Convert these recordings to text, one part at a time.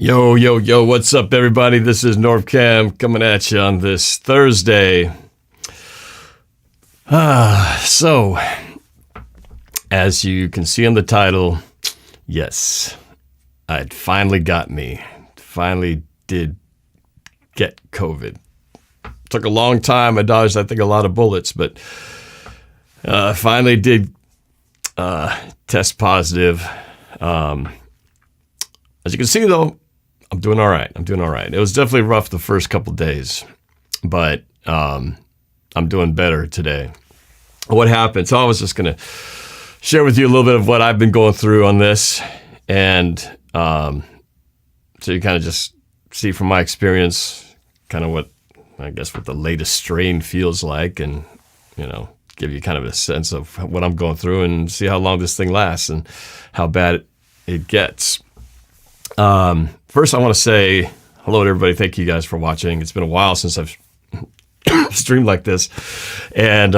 Yo, yo, yo, what's up, everybody? This is NorbFam coming at you on this Thursday. So, as you can see on the title, yes, it finally got me. Finally did get COVID. Took a long time. I dodged, I think, a lot of bullets, but finally did test positive. As you can see, though, I'm doing all right. It was definitely rough the first couple days, but I'm doing better today. What happened? So I was just going to share with you a little bit of what I've been going through on this, and so you kind of just see from my experience kind of what the latest strain feels like, and, you know, give you kind of a sense of what I'm going through and see how long this thing lasts and how bad it gets. First, I want to say hello to everybody. Thank you guys for watching. It's been a while since I've streamed like this. And,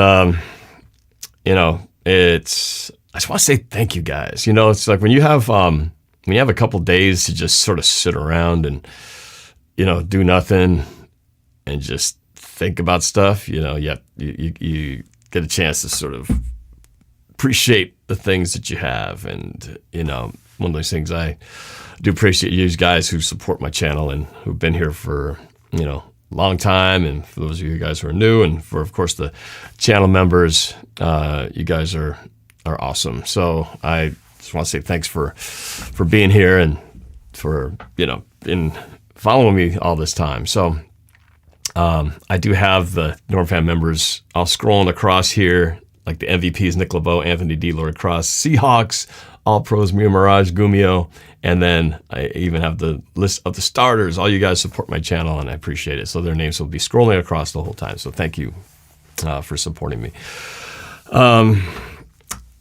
you know, I just want to say thank you guys. You know, it's like when you have a couple days to just sort of sit around and, you know, do nothing and just think about stuff, you know, you get a chance to sort of appreciate the things that you have. And, you know, one of those things I do appreciate you guys who support my channel and who've been here for, you know, a long time. And for those of you guys who are new, and for, of course, the channel members, you guys are awesome. So I just want to say thanks for being here and for, you know, in following me all this time. So I do have the NorbFam members all scrolling across here, like the MVPs, Nick LeBeau, Anthony D, Lori Cross, Seahawks, All Pros, Maraj, Gumio, and then I even have the list of the starters. All you guys support my channel, and I appreciate it. So their names will be scrolling across the whole time. So thank you for supporting me.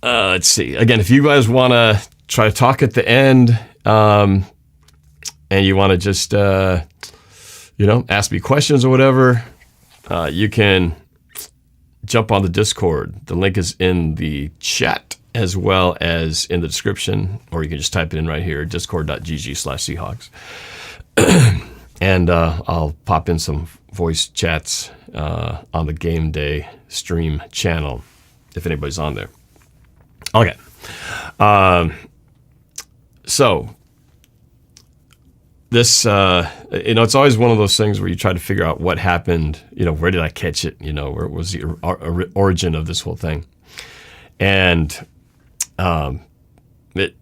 Let's see. Again, if you guys want to try to talk at the end, and you want to just, you know, ask me questions or whatever, you can jump on the Discord. The link is in the chat as well as in the description, or you can just type it in right here, discord.gg/Seahawks. And I'll pop in some voice chats on the game day stream channel if anybody's on there. Okay. So this, you know, it's always one of those things where you try to figure out what happened, you know, where did I catch it? You know, where was the origin of this whole thing? And it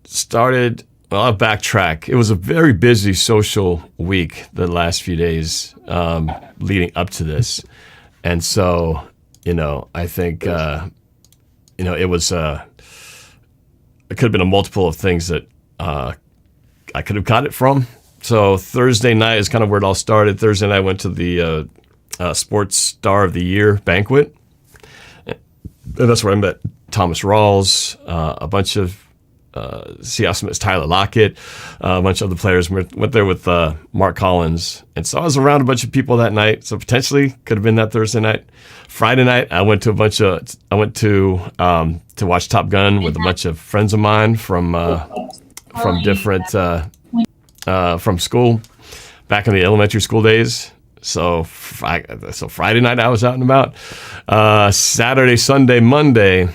started, well, I'll backtrack. It was a very busy social week the last few days leading up to this. And so, you know, I think, you know, it was, it could have been a multiple of things that I could have got it from. So Thursday night is kind of where it all started. Thursday night I went to the Sports Star of the Year banquet. And that's where I met Thomas Rawls, a bunch of Seahawks, Tyler Lockett, a bunch of other players. Went there with Mark Collins. And so I was around a bunch of people that night. So potentially could have been that Thursday night. Friday night, I went to to watch Top Gun with a bunch of friends of mine from different, from school, back in the elementary school days. So Friday night I was out and about. Saturday, Sunday, Monday,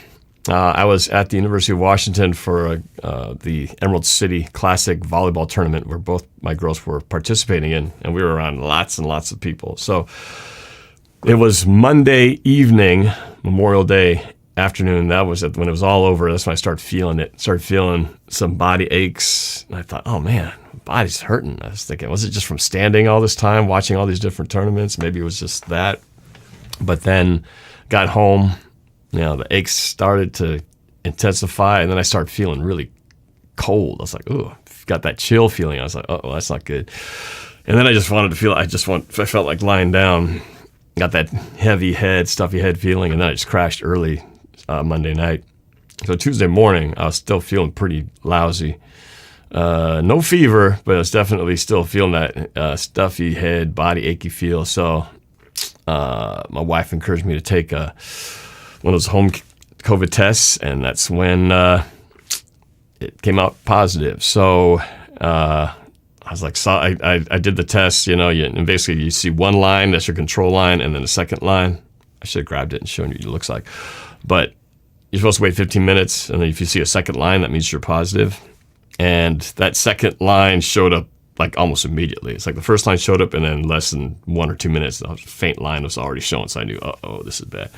I was at the University of Washington for the Emerald City Classic volleyball tournament where both my girls were participating in, and we were around lots and lots of people. So it was Monday evening, Memorial Day afternoon. That was when it was all over. That's when I started feeling it. Started feeling some body aches. And I thought, oh man, my body's hurting. I was thinking, was it just from standing all this time, watching all these different tournaments? Maybe it was just that. But then got home, you know, the aches started to intensify, and then I started feeling really cold. I was like, ooh, got that chill feeling. I was like, oh, that's not good. And then I just wanted to feel, I felt like lying down. Got that heavy head, stuffy head feeling, and then I just crashed early Monday night. So Tuesday morning, I was still feeling pretty lousy. No fever, but I was definitely still feeling that stuffy head, body achy feel. So my wife encouraged me to take one of those home COVID tests, and that's when it came out positive. So I was like, I did the test, and basically you see one line, that's your control line, and then the second line. I should have grabbed it and shown you what it looks like. But you're supposed to wait 15 minutes, and then if you see a second line, that means you're positive. And that second line showed up like almost immediately. It's like the first line showed up, and then less than 1 or 2 minutes, the faint line was already showing. So I knew, this is bad.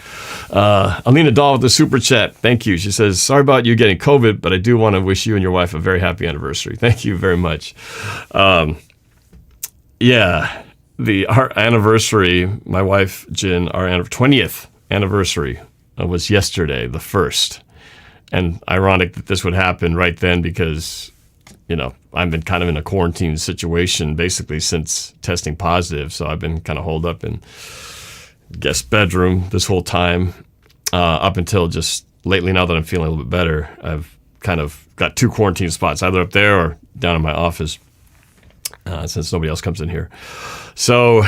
Alena Dahl with the super chat. Thank you. She says, sorry about you getting COVID, but I do want to wish you and your wife a very happy anniversary. Thank you very much. Our anniversary, my wife, Jen, our 20th anniversary was yesterday, the 1st. And ironic that this would happen right then because, I've been kind of in a quarantine situation basically since testing positive. So I've been kind of holed up in guest bedroom this whole time up until just lately. Now that I'm feeling a little bit better, I've kind of got 2 quarantine spots, either up there or down in my office since nobody else comes in here. So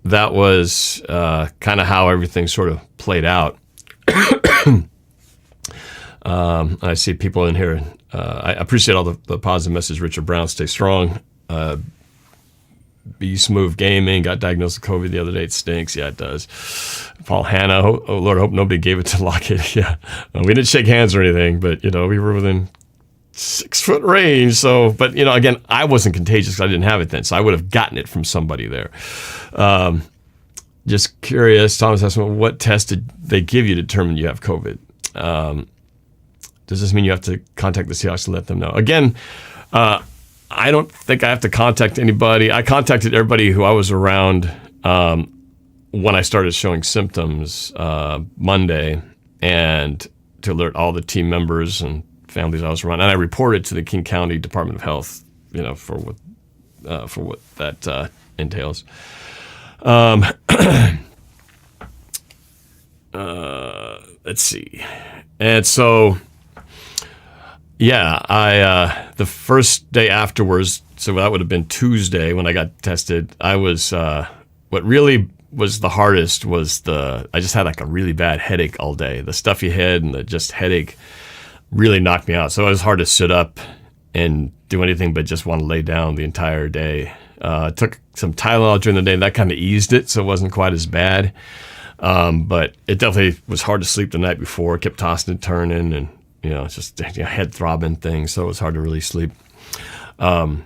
that was kind of how everything sort of played out. I see people in here. I appreciate all the positive message. Richard Brown, stay strong. Be Smooth Gaming got diagnosed with COVID the other day. It stinks. Yeah, it does. Paul Hanna, oh Lord, I hope nobody gave it to Lockett. Yeah, we didn't shake hands or anything, but we were within 6-foot range. So, but again, I wasn't contagious because I didn't have it then, so I would have gotten it from somebody there. Just curious, Thomas asked me, what test did they give you to determine you have COVID? Does this mean you have to contact the Seahawks to let them know? Again, I don't think I have to contact anybody. I contacted everybody who I was around when I started showing symptoms Monday, and to alert all the team members and families I was around. And I reported to the King County Department of Health, for what that entails. Let's see. And so, I the first day afterwards, so that would have been Tuesday when I got tested, I was, what really was the hardest was I just had like a really bad headache all day. The stuffy head and the just headache really knocked me out. So it was hard to sit up and do anything but just want to lay down the entire day. Took some Tylenol during the day, and that kind of eased it, so it wasn't quite as bad. But it definitely was hard to sleep the night before. Kept tossing and turning, and it's just head throbbing thing, so it was hard to really sleep. And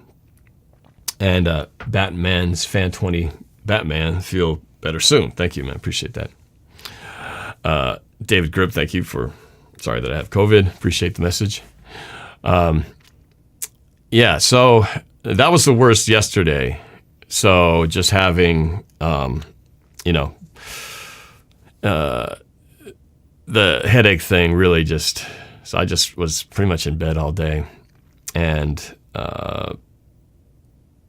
Batman's Fan 20 Batman, feel better soon. Thank you, man. Appreciate that. David Grip, thank you for. Sorry that I have COVID. Appreciate the message. So that was the worst yesterday. So just having, the headache thing really so I just was pretty much in bed all day. And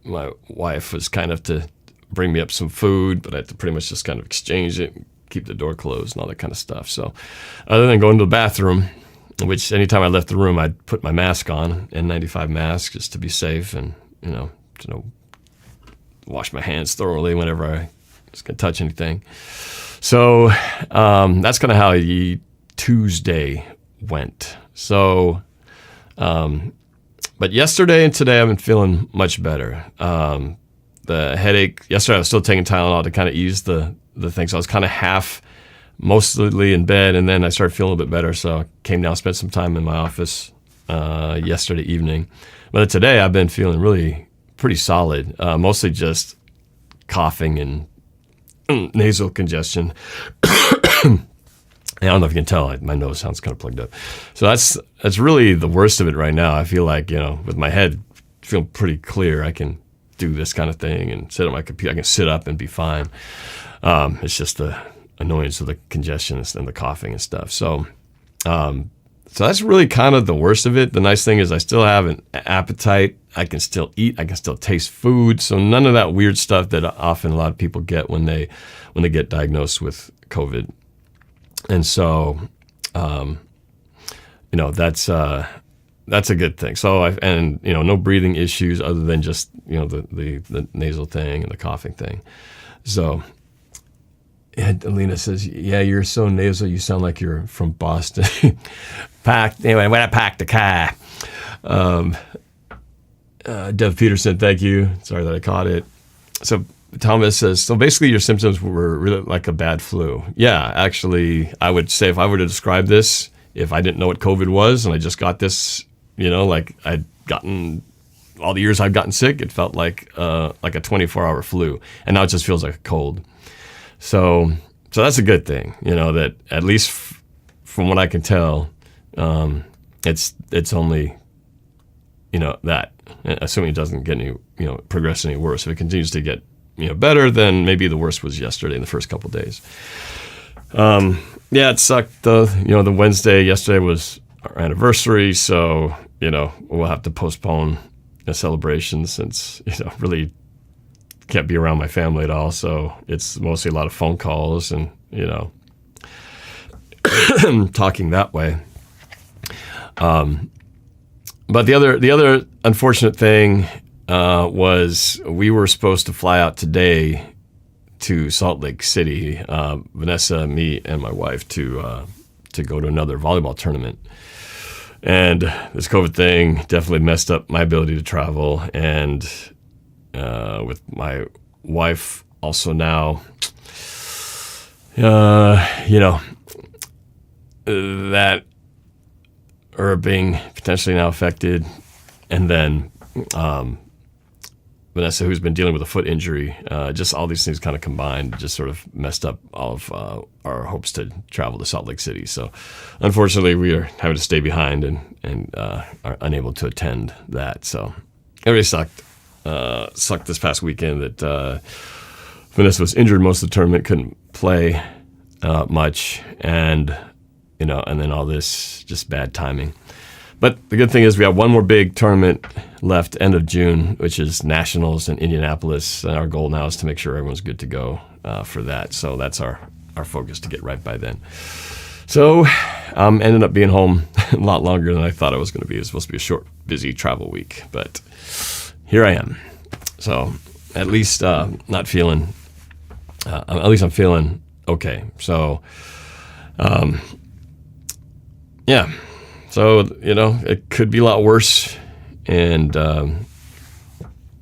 my wife was kind of to bring me up some food, but I had to pretty much just kind of exchange it, keep the door closed and all that kind of stuff. So other than going to the bathroom, which anytime I left the room, I'd put my mask on, N95 mask, just to be safe and, wash my hands thoroughly whenever I was going to touch anything. So that's kind of how Tuesday went. So, but yesterday and today I've been feeling much better. The headache, yesterday I was still taking Tylenol to kind of ease the thing. So I was kind of mostly in bed, and then I started feeling a little bit better. So I came down, spent some time in my office yesterday evening. But today I've been feeling really pretty solid, mostly just coughing and nasal congestion. I don't know if you can tell, my nose sounds kind of plugged up. So that's really the worst of it right now. I feel like, with my head feeling pretty clear, I can do this kind of thing and sit on my computer. I can sit up and be fine. It's just the annoyance of the congestion and the coughing and stuff. So that's really kind of the worst of it. The nice thing is I still have an appetite. I can still eat. I can still taste food. So none of that weird stuff that often a lot of people get when they get diagnosed with COVID. And so, that's a good thing. So no breathing issues other than just, the nasal thing and the coughing thing. So, and Alena says, yeah, you're so nasal. You sound like you're from Boston. Anyway, when I packed the car. Dev Peterson, thank you. Sorry that I caught it. So Thomas says, so basically your symptoms were really like a bad flu. Yeah, actually, I would say if I were to describe this, if I didn't know what COVID was and I just got this, like I'd gotten all the years I've gotten sick, it felt like a 24-hour flu. And now it just feels like a cold. So that's a good thing, that at least from what I can tell, it's only, that, assuming it doesn't get any, progress any worse. If it continues to get, better, then maybe the worst was yesterday in the first couple of days. Yeah, it sucked. The Wednesday yesterday was our anniversary, so we'll have to postpone a celebration since really can't be around my family at all. So it's mostly a lot of phone calls and talking that way. But the other unfortunate thing was we were supposed to fly out today to Salt Lake City, Vanessa, me, and my wife to go to another volleyball tournament. And this COVID thing definitely messed up my ability to travel. And with my wife also now, that her being potentially now affected. And then Vanessa, who's been dealing with a foot injury, just all these things kind of combined, just sort of messed up all of our hopes to travel to Salt Lake City. So unfortunately, we are having to stay behind and are unable to attend that. So it really sucked. Sucked this past weekend that Vanessa was injured most of the tournament, couldn't play much, and then all this just bad timing. But the good thing is we have one more big tournament left end of June, which is Nationals in Indianapolis. And our goal now is to make sure everyone's good to go for that. So that's our focus to get right by then. So ended up being home a lot longer than I thought it was going to be. It was supposed to be a short, busy travel week. But here I am. So at least not feeling, at least I'm feeling okay. So, yeah. So, it could be a lot worse. And I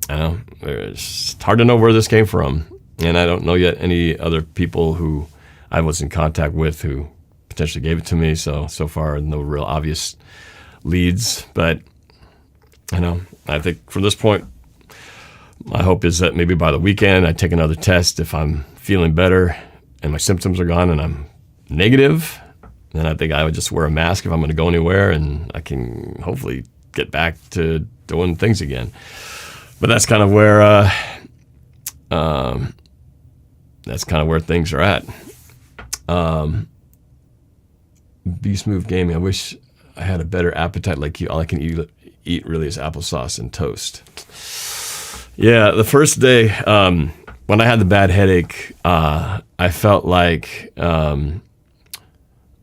know it's hard to know where this came from. And I don't know yet any other people who I was in contact with who potentially gave it to me. So far, no real obvious leads. But, I think from this point, my hope is that maybe by the weekend I take another test. If I'm feeling better and my symptoms are gone and I'm negative, then I think I would just wear a mask if I'm going to go anywhere, and I can hopefully get back to doing things again. But that's kind of where things are at. Beast Move Gaming. I wish I had a better appetite like you. All I can eat really is applesauce and toast. Yeah, the first day when I had the bad headache, I felt like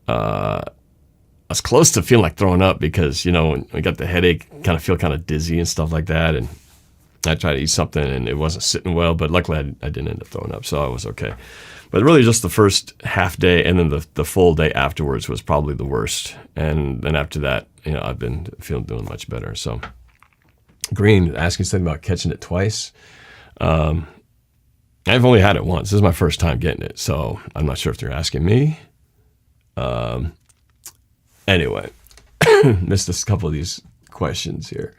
I was close to feeling like throwing up because, when I got the headache, kind of feel kind of dizzy and stuff like that. And I tried to eat something and it wasn't sitting well, but luckily I didn't end up throwing up, so I was okay. But really just the first half day and then the full day afterwards was probably the worst. And then after that, I've been doing much better. So Green asking something about catching it twice. I've only had it once. This is my first time getting it, so I'm not sure if they're asking me. Anyway, missed a couple of these questions here.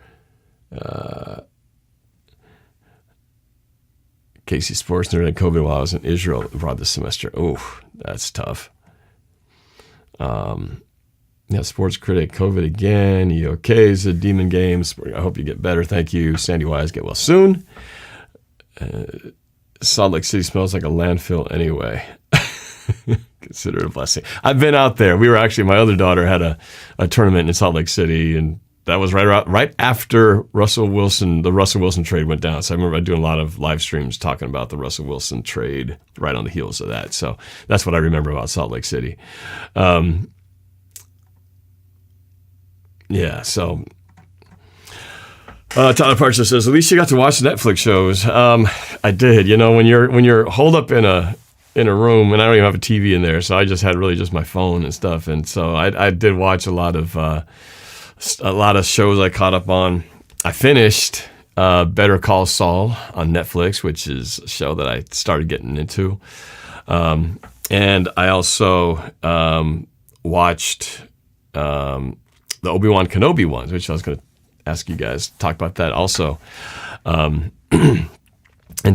Casey Sports Nerd had COVID while I was in Israel abroad this semester. Oh, that's tough. Yeah, Sports Critic, COVID again. You okay? Is a Demon Games. I hope you get better. Thank you. Sandy Wise, get well soon. Salt Lake City smells like a landfill anyway. Consider it a blessing. I've been out there. We were actually, my other daughter had a tournament in Salt Lake City, and that was right after the Russell Wilson trade went down. So I remember doing a lot of live streams talking about the Russell Wilson trade right on the heels of that. So that's what I remember about Salt Lake City. Yeah, so Tyler Parcher says, at least you got to watch the Netflix shows. I did. When you're holed up in a room, and I don't even have a TV in there, so I just had really just my phone and stuff. And so I did watch a lot of shows I caught up on. I finished Better Call Saul on Netflix, which is a show that I started getting into. And I also watched the Obi-Wan Kenobi ones, which I was going to ask you guys to talk about that also. And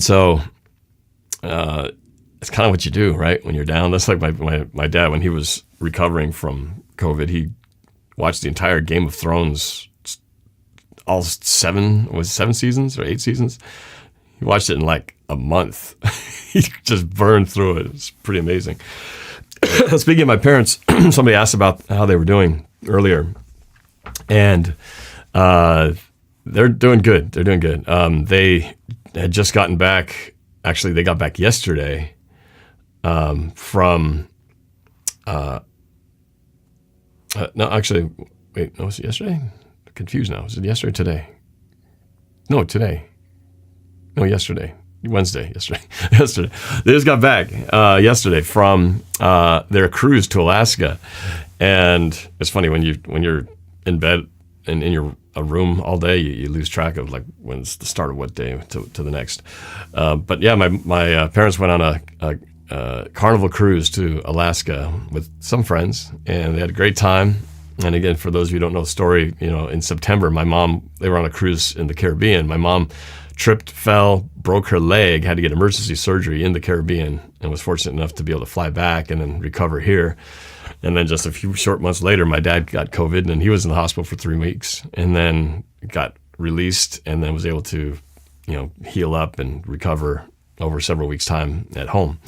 so it's kind of what you do, right? When you're down. That's like my dad, when he was recovering from COVID, he watched the entire Game of Thrones, all 7 seasons or 8 seasons? He watched it in like a month. He just burned through it. It's pretty amazing. Speaking of my parents, somebody asked about how they were doing earlier. And they're doing good. They're doing good. They had just gotten back. Actually, they got back yesterday from. No, actually, wait. No, was it yesterday? I'm confused now. Was it yesterday or today? No, today. No, yesterday. Yesterday. Yesterday. They just got back yesterday from their cruise to Alaska, and it's funny when you're in bed and in a room all day, you lose track of like when's the start of what day to the next. But yeah, my parents went on a carnival cruise to Alaska with some friends, and they had a great time. And again, for those of you who don't know the story, in September, they were on a cruise in the Caribbean. My mom tripped, fell, broke her leg, had to get emergency surgery in the Caribbean, and was fortunate enough to be able to fly back and then recover here. And then just a few short months later, my dad got COVID, and he was in the hospital for 3 weeks, and then got released, and then was able to, heal up and recover over several weeks' time at home.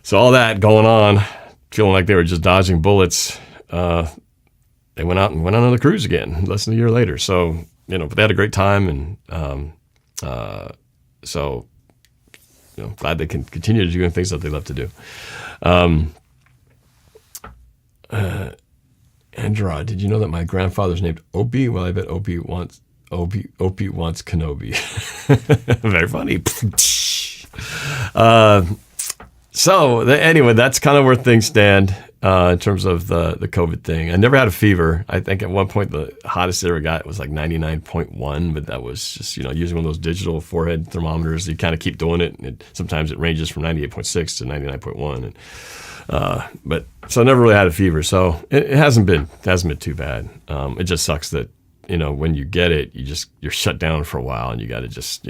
So all that going on, feeling like they were just dodging bullets, they went out and went on another cruise again less than a year later. So, but they had a great time, and so glad they can continue to do things that they love to do. Andra, did you know that my grandfather's named Obi? Well, I bet Obi wants Kenobi. Very funny. Anyway, that's kind of where things stand in terms of the COVID thing. I never had a fever. I think at one point the hottest I ever got was like 99.1, but that was just, using one of those digital forehead thermometers. You kind of keep doing it. Sometimes it ranges from 98.6 to 99.1. But so I never really had a fever. So it hasn't been too bad. It just sucks that, when you get it, you're shut down for a while, and you got to just,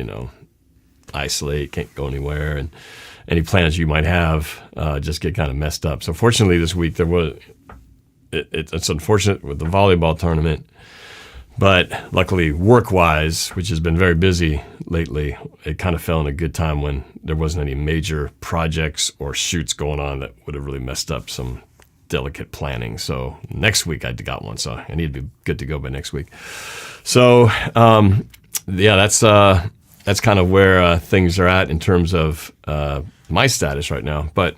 isolate, can't go anywhere, and any plans you might have just get kind of messed up. So fortunately this week it's unfortunate with the volleyball tournament, but luckily work-wise, which has been very busy lately, it kind of fell in a good time when there wasn't any major projects or shoots going on that would have really messed up some delicate planning. So next week I got one, so I need to be good to go by next week. So that's kind of where things are at in terms of my status right now. But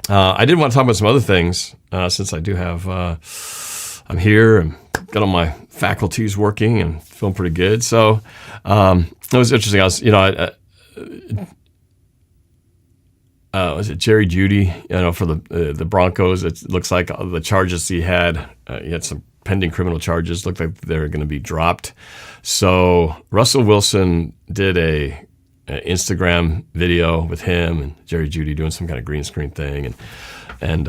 I did want to talk about some other things since I do have, I'm here and got all my faculties working and feeling pretty good. So it was interesting. I was, was it Jerry Jeudy, for the Broncos? It looks like the charges he had some pending criminal charges, looked like they're going to be dropped. So Russell Wilson did a Instagram video with him and Jerry Jeudy doing some kind of green screen thing. And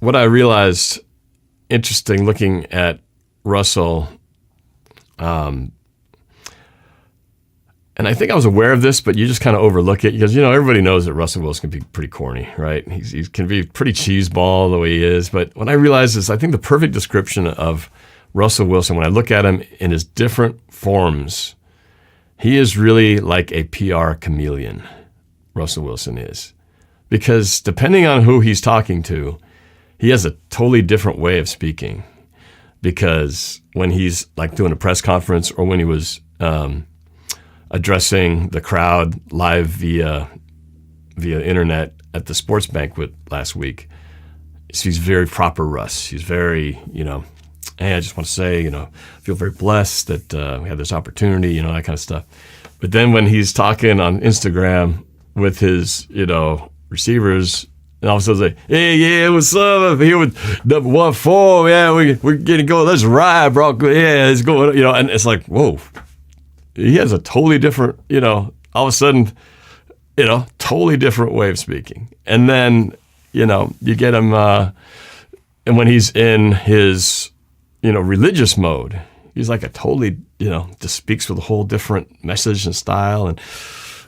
what I realized, interesting looking at Russell, and I think I was aware of this, but you just kind of overlook it because, everybody knows that Russell Wilson can be pretty corny, right? He can be pretty cheeseball the way he is. But what I realized is I think the perfect description of Russell Wilson, when I look at him in his different forms, he is really like a PR chameleon, Russell Wilson is. Because depending on who he's talking to, he has a totally different way of speaking. Because when he's like doing a press conference or when he was addressing the crowd live via internet at the sports banquet last week, he's very proper Russ. He's very, hey, I just want to say, I feel very blessed that we had this opportunity, that kind of stuff. But then when he's talking on Instagram with his, receivers, and all of a sudden say, hey, yeah, what's up? I'm here with number 1-4. Yeah, we're getting going. Let's ride, bro. Yeah, it's going, and it's like, whoa. he has a totally different, all of a sudden, totally different way of speaking. And then, you get him, and when he's in his, religious mode, he's like a totally, just speaks with a whole different message and style. And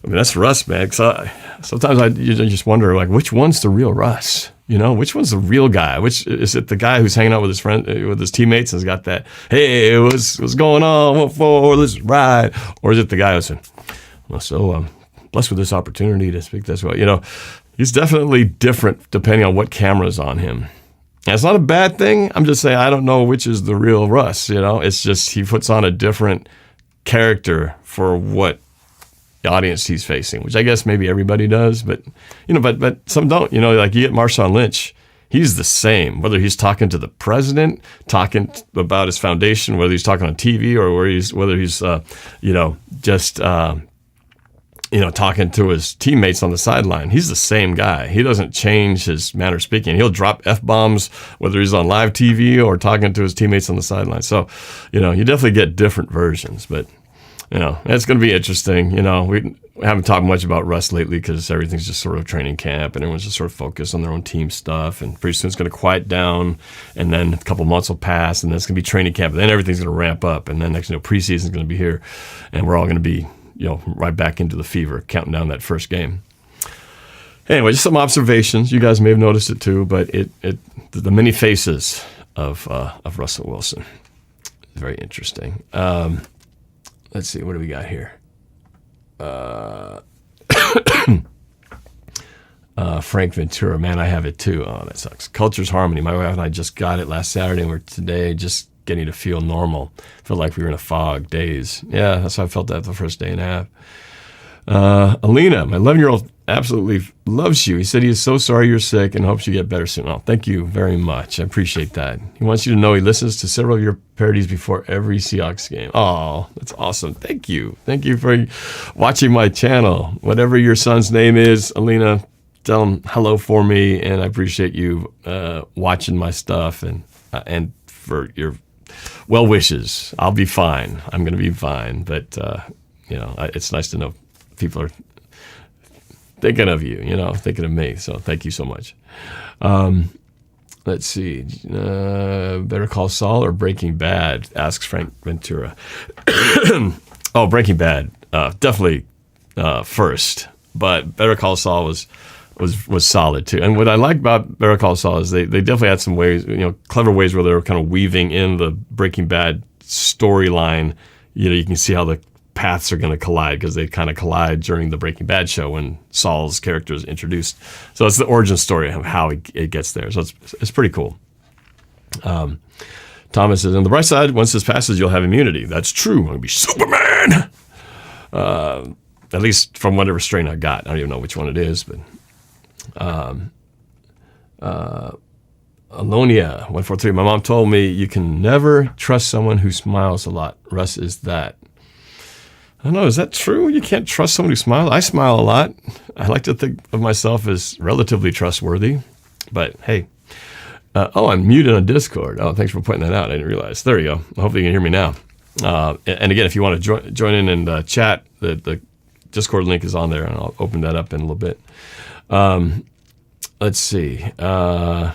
I mean, that's Russ, man. Sometimes you just wonder, like, which one's the real Russ? Which one's the real guy? Which is it? The guy who's hanging out with his friend, with his teammates, and has got that, hey, what's going on? What for? Let's ride. Or is it the guy who's saying, well, so blessed with this opportunity to speak this way? He's definitely different depending on what camera's on him. And it's not a bad thing. I'm just saying I don't know which is the real Russ. It's just he puts on a different character for what the audience he's facing, which I guess maybe everybody does, but but some don't. Like you get Marshawn Lynch, he's the same. Whether he's talking to the president, talking about his foundation, whether he's talking on TV, or whether he's just talking to his teammates on the sideline, he's the same guy. He doesn't change his manner of speaking. He'll drop F-bombs whether he's on live TV or talking to his teammates on the sideline. So, you definitely get different versions, but. It's going to be interesting. We haven't talked much about Russ lately because everything's just sort of training camp and everyone's just sort of focused on their own team stuff. And pretty soon it's going to quiet down, and then a couple months will pass, and then it's going to be training camp, and then everything's going to ramp up, and then next preseason's going to be here, and we're all going to be right back into the fever, counting down that first game. Anyway, just some observations. You guys may have noticed it too, but the many faces of Russell Wilson is very interesting. Let's see, what do we got here? Frank Ventura, man, I have it too. Oh, that sucks. Culture's Harmony. My wife and I just got it last Saturday, and we're today just getting to feel normal. Feel like we were in a fog days. Yeah, that's how I felt that the first day and a half. Alena, my 11-year-old, absolutely loves you. He said he is so sorry you're sick and hopes you get better soon. Oh, thank you very much. I appreciate that. He wants you to know he listens to several of your parodies before every Seahawks game. Oh, that's awesome. Thank you. Thank you for watching my channel. Whatever your son's name is, Alena, tell him hello for me, and I appreciate you watching my stuff and for your well wishes. I'll be fine. I'm going to be fine. But, it's nice to know people are thinking of you, thinking of me. So thank you so much. Let's see. Better Call Saul or Breaking Bad? Asks Frank Ventura. Oh, Breaking Bad. Definitely first. But Better Call Saul was solid too. And what I like about Better Call Saul is they definitely had some ways, clever ways where they were kind of weaving in the Breaking Bad storyline. You can see how the paths are going to collide because they kind of collide during the Breaking Bad show when Saul's character is introduced. So it's the origin story of how it gets there. So it's pretty cool. Thomas says, on the bright side, once this passes, you'll have immunity. That's true. I'm going to be Superman. At least from whatever strain I got. I don't even know which one it is, but Alonia 143. My mom told me you can never trust someone who smiles a lot. Russ is that. I don't know, is that true? You can't trust someone who smiles? I smile a lot. I like to think of myself as relatively trustworthy. But hey, I'm muted on Discord. Oh, thanks for pointing that out. I didn't realize. There you go. Hopefully you can hear me now. And again, if you want to join in and chat, the Discord link is on there, and I'll open that up in a little bit. Let's see. The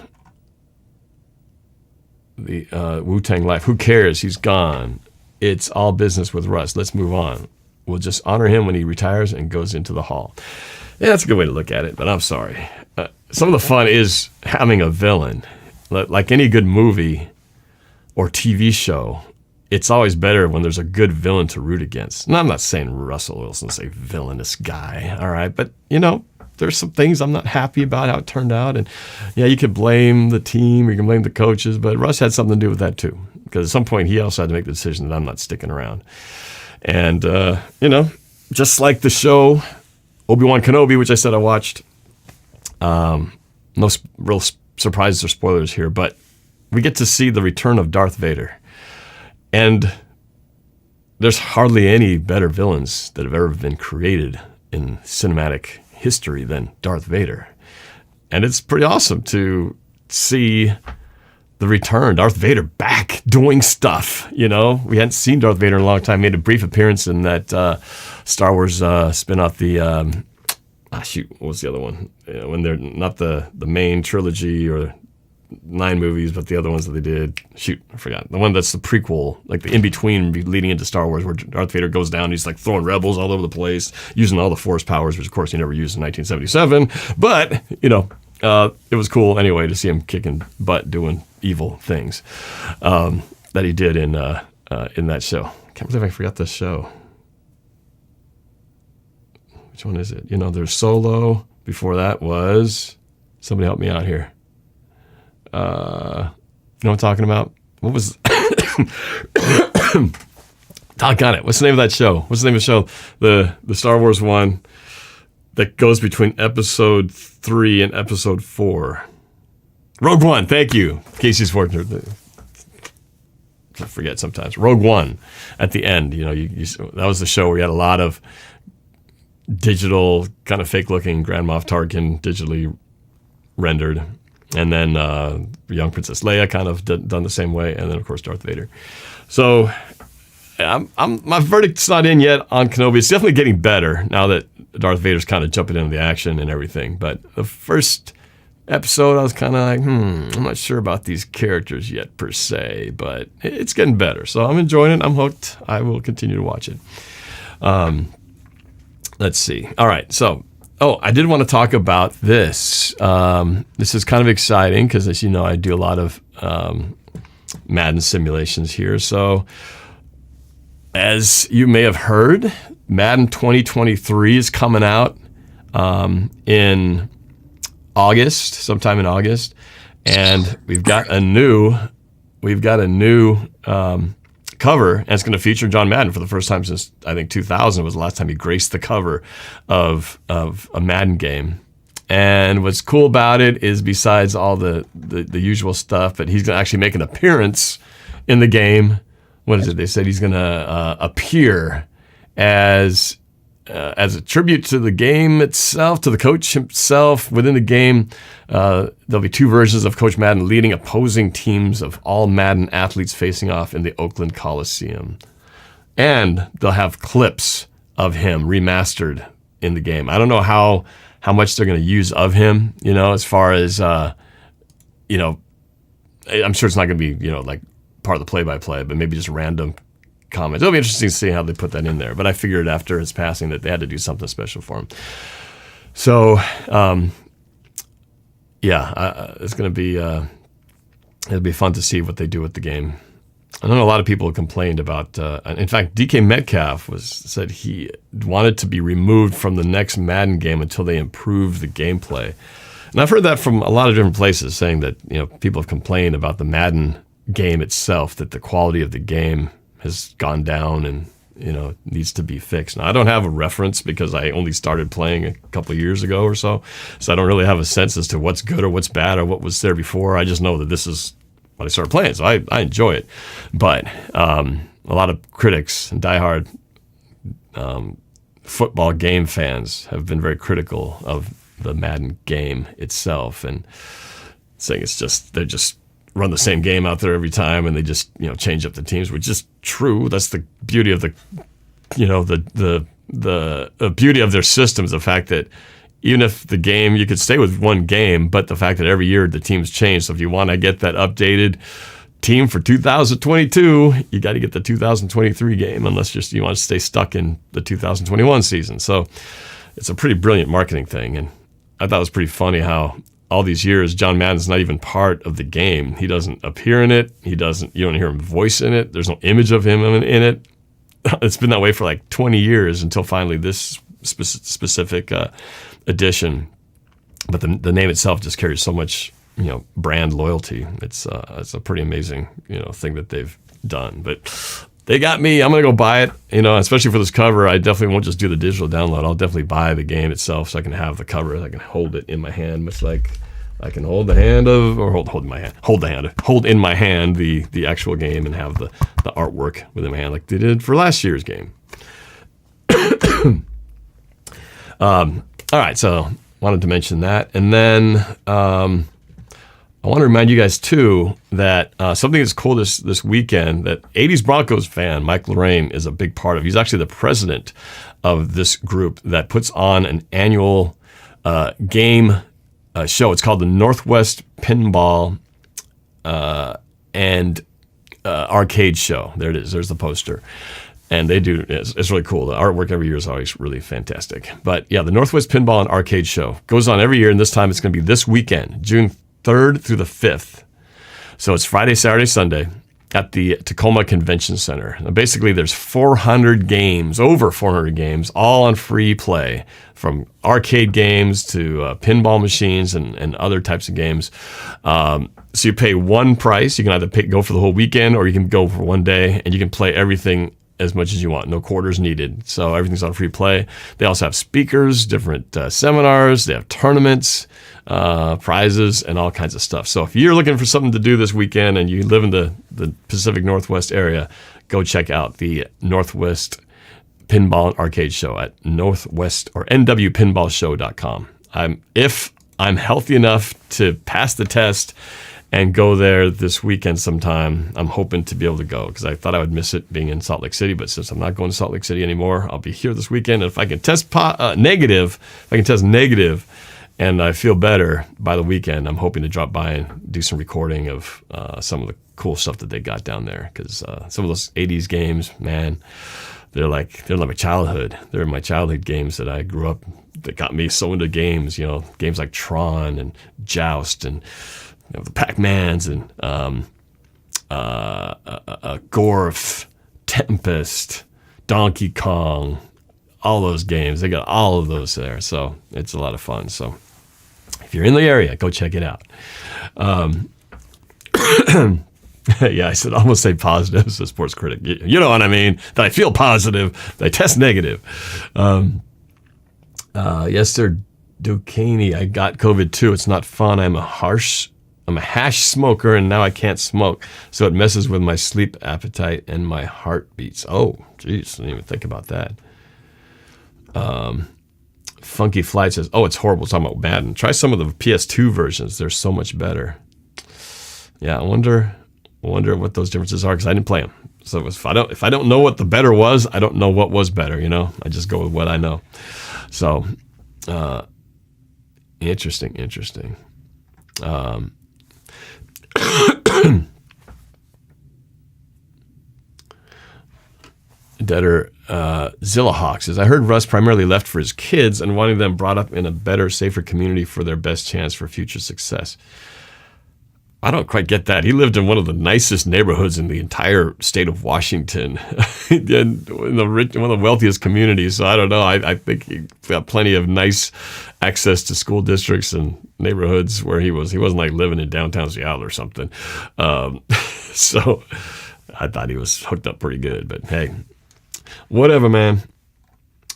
Wu-Tang Life. Who cares? He's gone. It's all business with Russ. Let's move on. We'll just honor him when he retires and goes into the hall. Yeah, that's a good way to look at it, but I'm sorry. Some of the fun is having a villain. Like any good movie or TV show, it's always better when there's a good villain to root against. And I'm not saying Russell Wilson's a villainous guy, all right? But, there's some things I'm not happy about how it turned out. And, yeah, you could blame the team or you can blame the coaches, but Russ had something to do with that too. Because at some point he also had to make the decision that I'm not sticking around. And, just like the show Obi-Wan Kenobi, which I said I watched, no real surprises or spoilers here, but we get to see the return of Darth Vader. And there's hardly any better villains that have ever been created in cinematic history than Darth Vader. And it's pretty awesome to see the return, Darth Vader back doing stuff. We hadn't seen Darth Vader in a long time. Made a brief appearance in that Star Wars spin-off, the what was the other one? When they're not the main trilogy or 9 movies, but the other ones that they did. I forgot. The one that's the prequel, like the in-between leading into Star Wars, where Darth Vader goes down, he's like throwing rebels all over the place, using all the Force powers, which of course he never used in 1977. But, it was cool anyway to see him kicking butt doing evil things that he did in that show. Can't believe I forgot this show. Which one is it? There's Solo. Before that was... Somebody help me out here. You know what I'm talking about? What was... Doggone it. What's the name of that show? What's the name of the show? The Star Wars one that goes between episode 3 and episode 4. Rogue One. Thank you. Casey's fortunate. I forget sometimes. Rogue One at the end. That was the show where you had a lot of digital, kind of fake-looking Grand Moff Tarkin digitally rendered. And then young Princess Leia kind of done the same way. And then, of course, Darth Vader. So my verdict's not in yet on Kenobi. It's definitely getting better now that Darth Vader's kind of jumping into the action and everything. But the first episode, I was kind of like, I'm not sure about these characters yet per se. But it's getting better. So I'm enjoying it. I'm hooked. I will continue to watch it. Let's see. All right. So... I did want to talk about this. This is kind of exciting because, as you know, I do a lot of Madden simulations here. So, as you may have heard, Madden 2023 is coming out in August, sometime in August, and we've got a new cover, and it's going to feature John Madden for the first time since, I think, 2000 was the last time he graced the cover of a Madden game. And what's cool about it is, besides all the usual stuff, that he's going to actually make an appearance in the game. What is it? They said he's going to appear as a tribute to the game itself, to the coach himself within the game. There'll be 2 versions of Coach Madden leading opposing teams of all Madden athletes facing off in the Oakland Coliseum. And they'll have clips of him remastered in the game. I don't know how much they're going to use of him, as far as, I'm sure it's not going to be, like part of the play-by-play, but maybe just random comments. It'll be interesting to see how they put that in there. But I figured after his passing that they had to do something special for him. So, it's going to be it'll be fun to see what they do with the game. I know a lot of people have complained about. In fact, DK Metcalf said he wanted to be removed from the next Madden game until they improve the gameplay. And I've heard that from a lot of different places, saying that people have complained about the Madden game itself, that the quality of the game has gone down and needs to be fixed. Now, I don't have a reference because I only started playing a couple of years ago or so I don't really have a sense as to what's good or what's bad or what was there before. I just know that this is what I started playing, so I enjoy it. But a lot of critics and diehard football game fans have been very critical of the Madden game itself and saying they just run the same game out there every time, and they just change up the teams, which is true. That's the beauty of the beauty of their systems. The fact that even if the game, you could stay with one game, but the fact that every year the teams change. So if you want to get that updated team for 2022, you got to get the 2023 game, unless you want to stay stuck in the 2021 season. So it's a pretty brilliant marketing thing, and I thought it was pretty funny how all these years, John Madden's not even part of the game. He doesn't appear in it. You don't hear him voice in it. There's no image of him in it. It's been that way for like 20 years until finally this specific edition. But the name itself just carries so much, brand loyalty. It's a pretty amazing, thing that they've done. But they got me. I'm going to go buy it, especially for this cover. I definitely won't just do the digital download. I'll definitely buy the game itself so I can have the cover. I can hold it in my hand, much like I can hold in my hand the actual game and have the artwork within my hand like they did for last year's game. All right, so wanted to mention that. And then I want to remind you guys, too, that something that's cool this weekend that 80s Broncos fan Mike Lorraine is a big part of. He's actually the president of this group that puts on an annual game show. It's called the Northwest Pinball and Arcade Show. There it is. There's the poster. And they do, it's really cool. The artwork every year is always really fantastic. But yeah, the Northwest Pinball and Arcade Show goes on every year, and this time it's going to be this weekend, June 3rd through the 5th. So it's Friday, Saturday, Sunday at the Tacoma Convention Center. Now basically, there's 400 games, over 400 games, all on free play, from arcade games to pinball machines and other types of games. So you pay one price. You can either go for the whole weekend, or you can go for one day, and you can play everything as much as you want. No quarters needed. So everything's on free play. They also have speakers, different seminars. They have tournaments, prizes, and all kinds of stuff. So if you're looking for something to do this weekend and you live in the Pacific Northwest area, go check out the Northwest Pinball and Arcade Show at Northwest or nwpinballshow.com. If I'm healthy enough to pass the test and go there this weekend sometime, I'm hoping to be able to go, because I thought I would miss it being in Salt Lake City. But since I'm not going to Salt Lake City anymore, I'll be here this weekend. And if I can test negative, and I feel better by the weekend, I'm hoping to drop by and do some recording of some of the cool stuff that they got down there. Because some of those 80s games, man, they're like my childhood. They're my childhood games that I grew up, that got me so into games. You know, games like Tron and Joust and the Pac-Mans and Gorf, Tempest, Donkey Kong, all those games. They got all of those there. So it's a lot of fun. So if you're in the area, go check it out. Yeah, I said almost say positive as a sports critic. You know what I mean? That I feel positive, that I test negative. Yes, sir, Duquesne, I got COVID too. It's not fun. I'm a hash smoker, and now I can't smoke. So it messes with my sleep appetite and my heartbeats. Oh, geez, I didn't even think about that. Funky Flight says, oh, it's horrible. Talking about Madden. Try some of the PS2 versions. They're so much better. Yeah, I wonder what those differences are, because I didn't play them. So if I don't know what the better was, I don't know what was better. You know, I just go with what I know. So, interesting. Deader Zillahawk says, I heard Russ primarily left for his kids and wanting them brought up in a better, safer community for their best chance for future success. I don't quite get that. He lived in one of the nicest neighborhoods in the entire state of Washington, in one of the wealthiest communities. So I don't know. I think he got plenty of nice access to school districts and neighborhoods where he was. He wasn't like living in downtown Seattle or something. So I thought he was hooked up pretty good. But hey, whatever, man.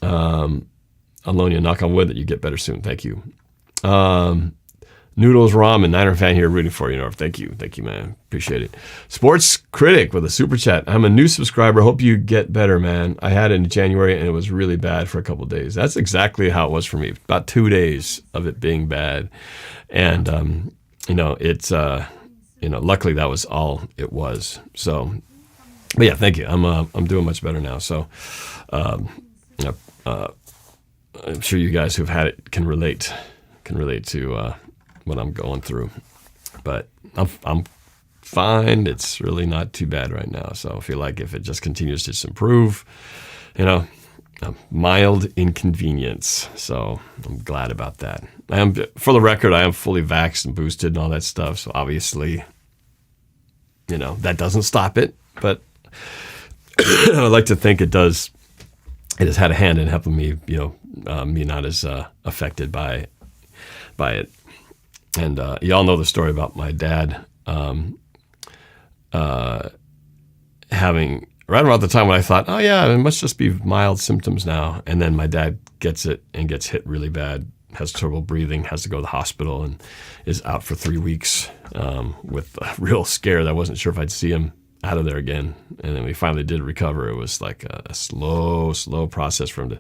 Alonia, knock on wood that you get better soon. Thank you. Noodles Ramen, Niner fan here rooting for you, Norb. Thank you, man. Appreciate it. Sports Critic with a super chat. I'm a new subscriber. Hope you get better, man. I had it in January and it was really bad for a couple of days. That's exactly how it was for me. About 2 days of it being bad, and it's luckily that was all it was. So, but yeah, thank you. I'm doing much better now. So, I'm sure you guys who've had it can relate to what I'm going through, but I'm fine. It's really not too bad right now. So I feel like if it just continues to improve, a mild inconvenience. So I'm glad about that. For the record, I am fully vaxxed and boosted and all that stuff. So obviously, that doesn't stop it, but I like to think it does. It has had a hand in helping me, me not as affected by it. And y'all know the story about my dad having, right around the time when I thought, oh yeah, it must just be mild symptoms now. And then my dad gets it and gets hit really bad, has trouble breathing, has to go to the hospital, and is out for 3 weeks with a real scare that I wasn't sure if I'd see him out of there again. And then we finally did recover. It was like a slow process for him to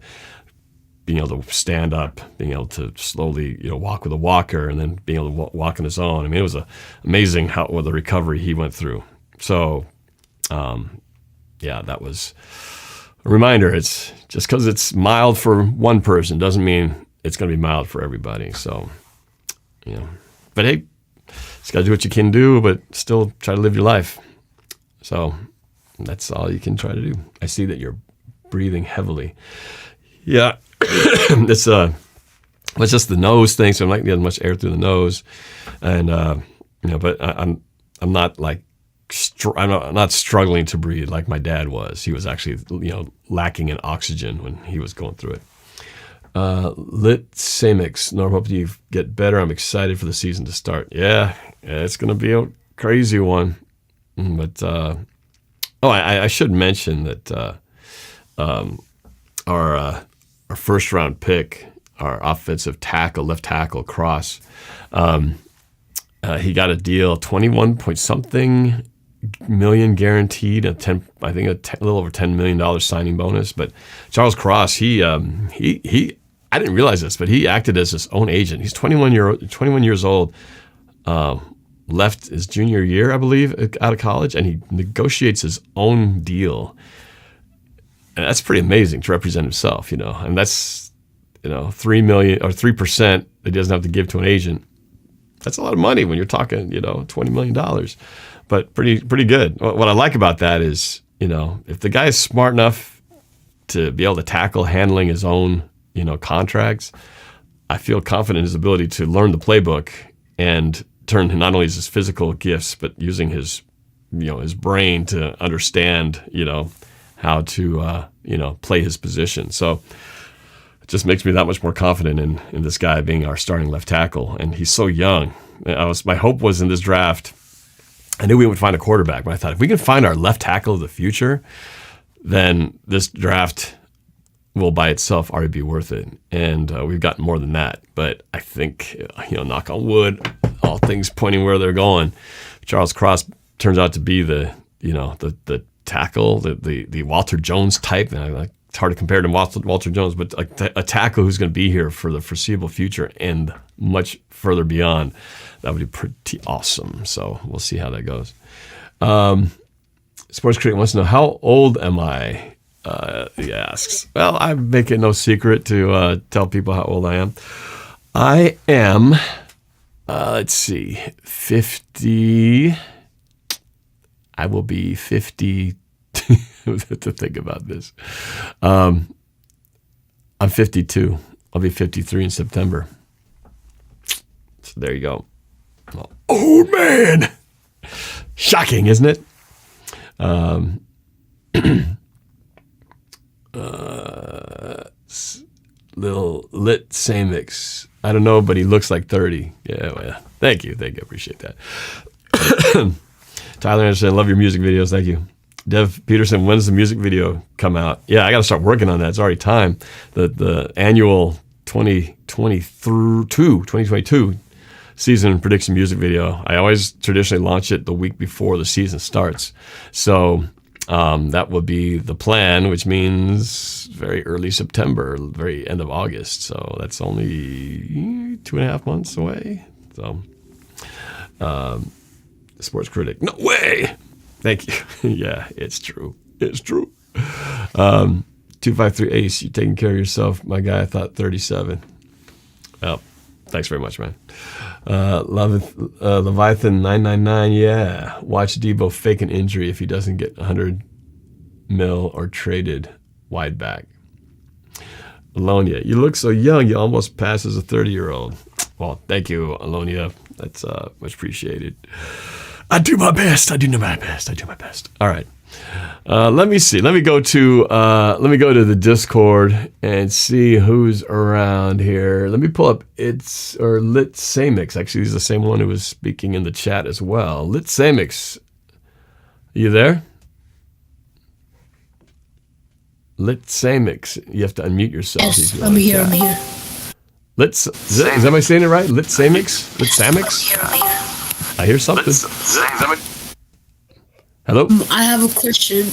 being able to stand up, being able to slowly, walk with a walker, and then being able to walk on his own. I mean, it was amazing what the recovery he went through. So, that was a reminder. It's just because it's mild for one person doesn't mean it's going to be mild for everybody. So, but hey, just got to do what you can do, but still try to live your life. So that's all you can try to do. I see that you're breathing heavily. Yeah, it's just the nose thing. So I'm not getting much air through the nose, and but I'm not like I'm not struggling to breathe like my dad was. He was actually lacking in oxygen when he was going through it. Lit Samix, Norb, hope you get better. I'm excited for the season to start. Yeah, it's going to be a crazy one. But I should mention that our first round pick, our offensive tackle, left tackle, Cross, he got a deal, 21 point something million guaranteed, a little over $10 million signing bonus. But Charles Cross, he I didn't realize this, but he acted as his own agent. He's 21 years old, left his junior year, I believe, out of college, and he negotiates his own deal. And that's pretty amazing to represent himself, and that's, 3 million or 3% that he doesn't have to give to an agent. That's a lot of money when you're talking, $20 million, but pretty good. What I like about that is, if the guy is smart enough to be able to tackle handling his own, contracts, I feel confident in his ability to learn the playbook and turn not only his physical gifts, but using his, his brain to understand, how to, play his position. So it just makes me that much more confident in this guy being our starting left tackle. And he's so young. My hope was in this draft, I knew we would find a quarterback, but I thought if we can find our left tackle of the future, then this draft will by itself already be worth it. And we've gotten more than that. But I think, knock on wood, all things pointing where they're going, Charles Cross turns out to be the tackle, the Walter Jones type. And it's hard to compare to Walter Jones, but a tackle who's going to be here for the foreseeable future and much further beyond. That would be pretty awesome. So we'll see how that goes. Sports Critic wants to know, how old am I? He asks. Well, I make it no secret to tell people how old I am. I am, 50. I will be 50. To think about this. I'm 52. I'll be 53 in September. So there you go. Old man. Shocking, isn't it? Little Lit Samix. I don't know, but he looks like 30. Yeah, well, thank you. Appreciate that. Tyler Anderson, love your music videos. Thank you. Dev Peterson, when does the music video come out? Yeah, I got to start working on that. It's already time. The annual 2022 season prediction music video. I always traditionally launch it the week before the season starts. So that would be the plan, which means very early September, very end of August. So that's only 2.5 months away. So, Sports Critic, no way. Thank you. Yeah, it's true. 253 Ace, you taking care of yourself, my guy. I thought 37. Well, thanks very much, man. Leviathan 999, yeah. Watch Debo fake an injury if he doesn't get 100 mil or traded wide back. Alonia, you look so young. You almost pass as a 30-year-old. Well, thank you, Alonia. That's much appreciated. I do my best. All right. Let me see. Let me go to the Discord and see who's around here. Let me pull up Lit Samix. Actually, he's the same one who was speaking in the chat as well. Lit Samix, you there? Lit Samix, you have to unmute yourself. Yes, I'm here. Is am I saying it right? Lit Samix? Lit Samix? I hear something. Hello? I have a question.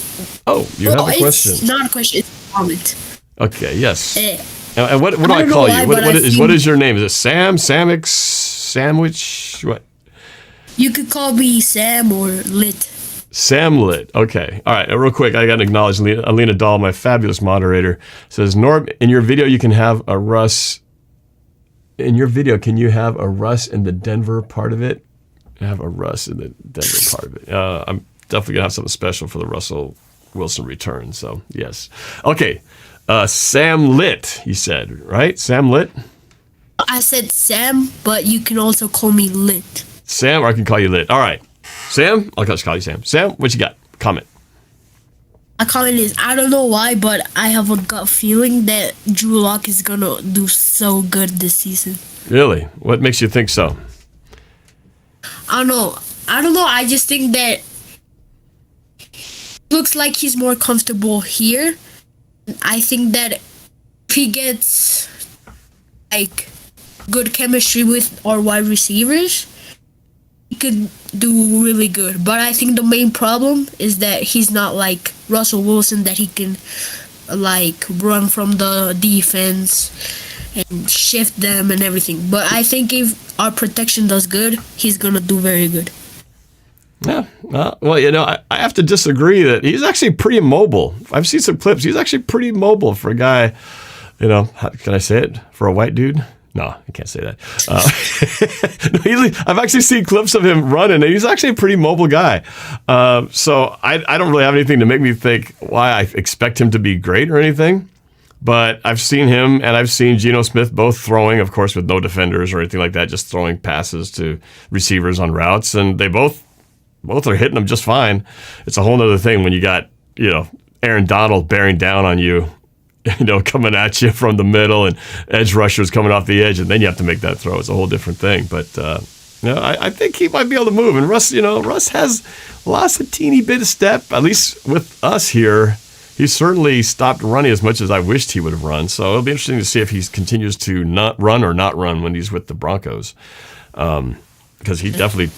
Oh, you have a question. It's not a question, it's a comment. Okay, yes. And what do I call you? What is your name? Is it Sam? Samix? Sandwich? What? You could call me Sam or Lit. Sam Lit. Okay. All right. Real quick, I got to acknowledge Alena Dahl, my fabulous moderator, says, Norb, in your video, you can have a Russ. In your video, can you have a Russ in the Denver part of it? Have a Russ in the Denver part of it. I'm definitely going to have something special for the Russell Wilson return. So, yes. Okay. Sam Lit, you said, right? Sam Lit? I said Sam, but you can also call me Lit. Sam, or I can call you Lit. All right. Sam, I'll just call you Sam. Sam, what you got? Comment. My comment is, I don't know why, but I have a gut feeling that Drew Lock is going to do so good this season. Really? What makes you think so? I don't know. I just think that it looks like he's more comfortable here. I think that if he gets like good chemistry with our wide receivers, he could do really good. But I think the main problem is that he's not like Russell Wilson, that he can like run from the defense and shift them and everything. But I think if our protection does good, he's gonna do very good. Yeah. Well, I have to disagree that he's actually pretty mobile. I've seen some clips. He's actually pretty mobile for a guy, can I say it? For a white dude? No, I can't say that. I've actually seen clips of him running, and he's actually a pretty mobile guy. So I don't really have anything to make me think why I expect him to be great or anything. But I've seen him, and I've seen Geno Smith both throwing, of course, with no defenders or anything like that, just throwing passes to receivers on routes, and they both are hitting them just fine. It's a whole other thing when you got, Aaron Donald bearing down on you, coming at you from the middle, and edge rushers coming off the edge, and then you have to make that throw. It's a whole different thing. But I think he might be able to move. And Russ has lost a teeny bit of step, at least with us here. He's certainly stopped running as much as I wished he would have run. So it'll be interesting to see if he continues to not run when he's with the Broncos, because he definitely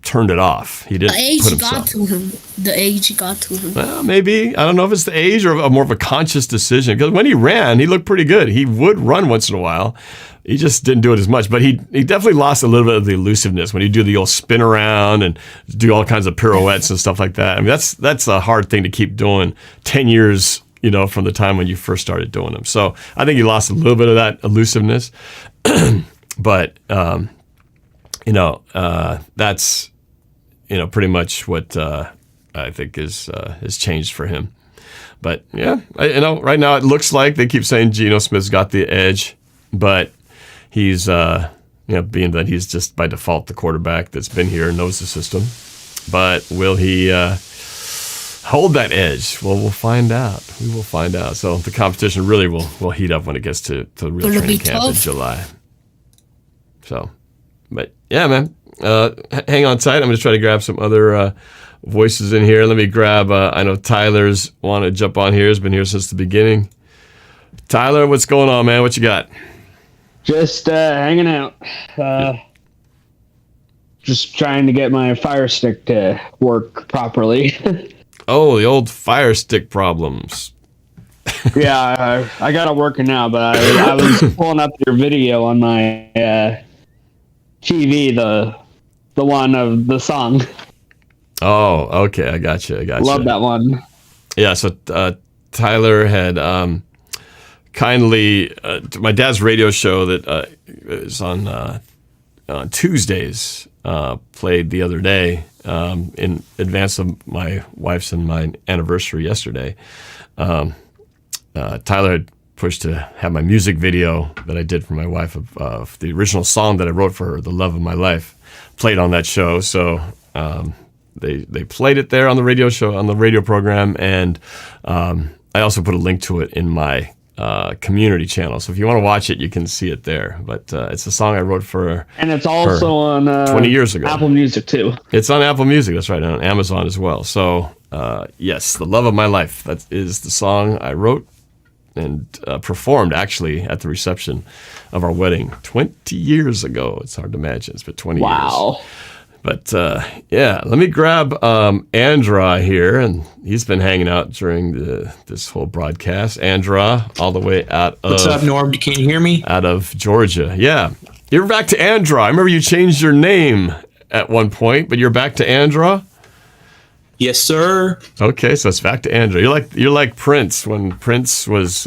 turned it off. He didn't. The age got to him. Well, maybe. I don't know if it's the age or more of a conscious decision. Because when he ran, he looked pretty good. He would run once in a while. He just didn't do it as much. But he definitely lost a little bit of the elusiveness when he do the old spin around and do all kinds of pirouettes and stuff like that. I mean, that's a hard thing to keep doing 10 years, from the time when you first started doing them. So I think he lost a little bit of that elusiveness. But, that's pretty much what I think is changed for him. But yeah, right now it looks like they keep saying Geno Smith's got the edge, but he's being that he's just by default the quarterback that's been here, knows the system. But will he hold that edge? Well, we'll find out. We will find out. So the competition really will heat up when it gets to real training camp in July. So, but yeah, man. Hang on tight. I'm going to try to grab some other voices in here. Let me grab, I know Tyler's want to jump on here. He's been here since the beginning. Tyler, what's going on, man? What you got? Just hanging out. Just trying to get my Fire Stick to work properly. Oh, the old Fire Stick problems. Yeah, I got it working now, but I was pulling up your video on my TV, the one of the song. Oh, okay. I got you. Love that one. Yeah, so Tyler had kindly, my dad's radio show that is on Tuesdays, played the other day in advance of my wife's and my anniversary yesterday. Tyler had pushed to have my music video that I did for my wife of the original song that I wrote for her, The Love of My Life, played on that show. So they played it there on the radio show, on the radio program, and I also put a link to it in my community channel. So if you want to watch it, you can see it there. But it's a song I wrote for her. And it's also on 20 years ago. Apple Music too. It's on Apple Music, that's right, and on Amazon as well. So yes, The Love of My Life, that is the song I wrote and performed actually at the reception of our wedding 20 years ago. It's hard to imagine. It's been 20 years. Wow. But yeah, let me grab Andra here, and he's been hanging out during this whole broadcast. Andra, all the way out of... What's up, Norb? Can you hear me? Out of Georgia. Yeah. You're back to Andra. I remember you changed your name at one point, but you're back to Andra? Yes, sir. Okay, so it's back to Andra. You're like Prince when Prince was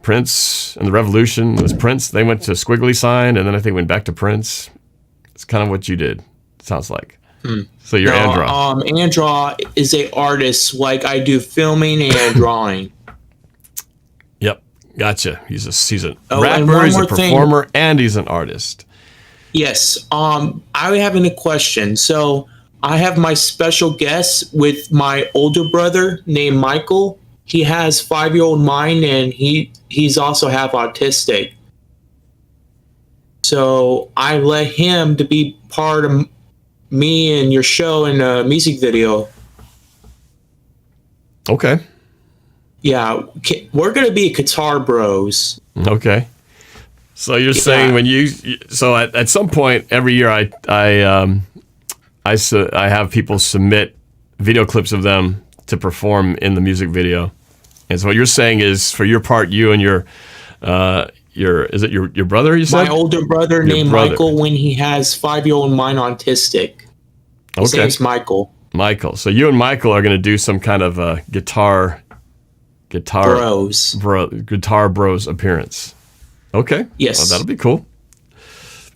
Prince and the Revolution was Prince. They went to squiggly sign, and then I think went back to Prince. It's kind of what you did. Sounds like. So you're Andra. Andra is a artist. Like I do filming and drawing. Yep, gotcha. He's a and rapper. one He's a more thing. performer, and he's an artist. Yes. I have a question. So I have my special guest with my older brother named Michael. He has 5-year-old mind, and he's also half autistic. So I let him to be part of me and your show in a music video. Okay. Yeah, we're gonna be Guitar Bros. Okay. So you're saying when so at some point every year I have people submit video clips of them to perform in the music video, and so what you're saying is for your part, you and your is it your brother? You said my older brother named Michael. When he has 5-year-old mind autistic. His name's Michael. Michael. So you and Michael are going to do some kind of guitar bros appearance. Okay. Yes. Well, that'll be cool.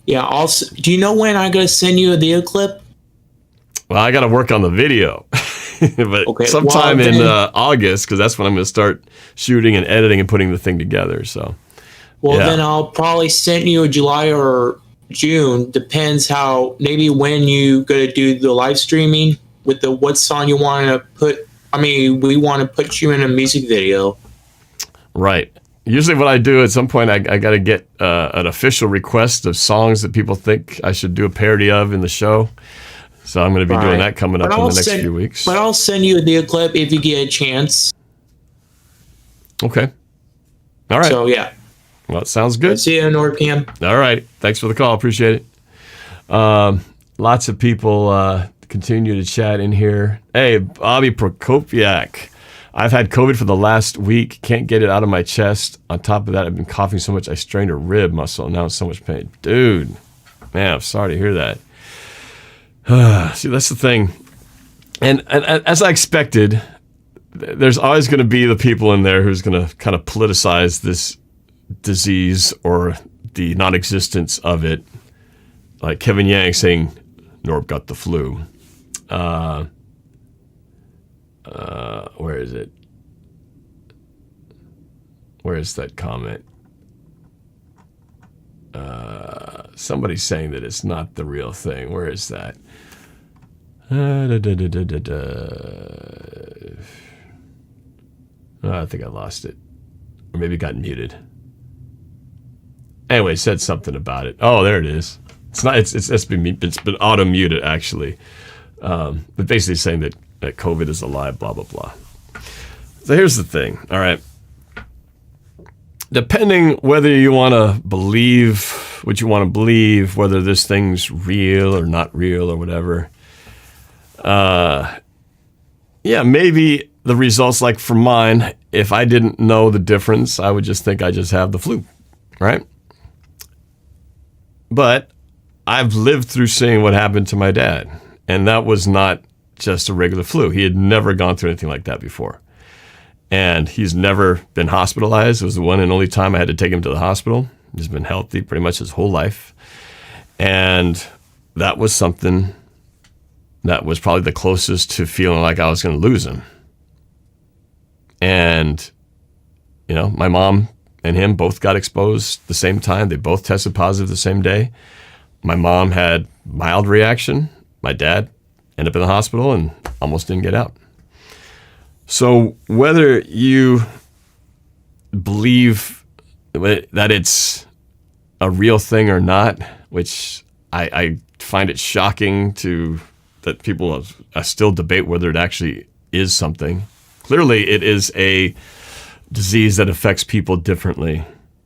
Yeah. Also, do you know when I'm going to send you a video clip? Well, I got to work on the video, but sometime in August, because that's when I'm going to start shooting and editing and putting the thing together. So. Well, then I'll probably send you a July or June. Depends how, maybe when you going to do the live streaming with what song you want to put. I mean, we want to put you in a music video. Right. Usually what I do at some point, I got to get an official request of songs that people think I should do a parody of in the show. So I'm going to be doing that coming up in the next few weeks. But I'll send you a video clip if you get a chance. Okay. All right. So, yeah. Well, it sounds good. See you, NorbFam. All right. Thanks for the call. Appreciate it. Lots of people continue to chat in here. Hey, Bobby Prokopiak. I've had COVID for the last week. Can't get it out of my chest. On top of that, I've been coughing so much I strained a rib muscle. Now it's so much pain. Dude, man, I'm sorry to hear that. See, that's the thing. And as I expected, there's always going to be the people in there who's going to kind of politicize this disease or the non-existence of it, like Kevin Yang saying Norb got the flu. Where is it? Where is that comment? Somebody's saying that it's not the real thing. Where is that? I think I lost it, or maybe it got muted. Anyway, said something about it. Oh, there it is. It's not. It's been auto muted actually. But basically saying that COVID is a lie. Blah blah blah. So here's the thing. All right. Depending whether you want to believe what you want to believe, whether this thing's real or not real or whatever. Yeah, maybe the results, like for mine, if I didn't know the difference, I would just think I just have the flu, right? But I've lived through seeing what happened to my dad, and that was not just a regular flu. He had never gone through anything like that before. And he's never been hospitalized. It was the one and only time I had to take him to the hospital. He's been healthy pretty much his whole life. And that was something that was probably the closest to feeling like I was going to lose him. And, you know, my mom and him both got exposed the same time. They both tested positive the same day. My mom had mild reaction. My dad ended up in the hospital and almost didn't get out. So whether you believe that it's a real thing or not, which I find it shocking that people still debate whether it actually is something. Clearly, it is a disease that affects people differently,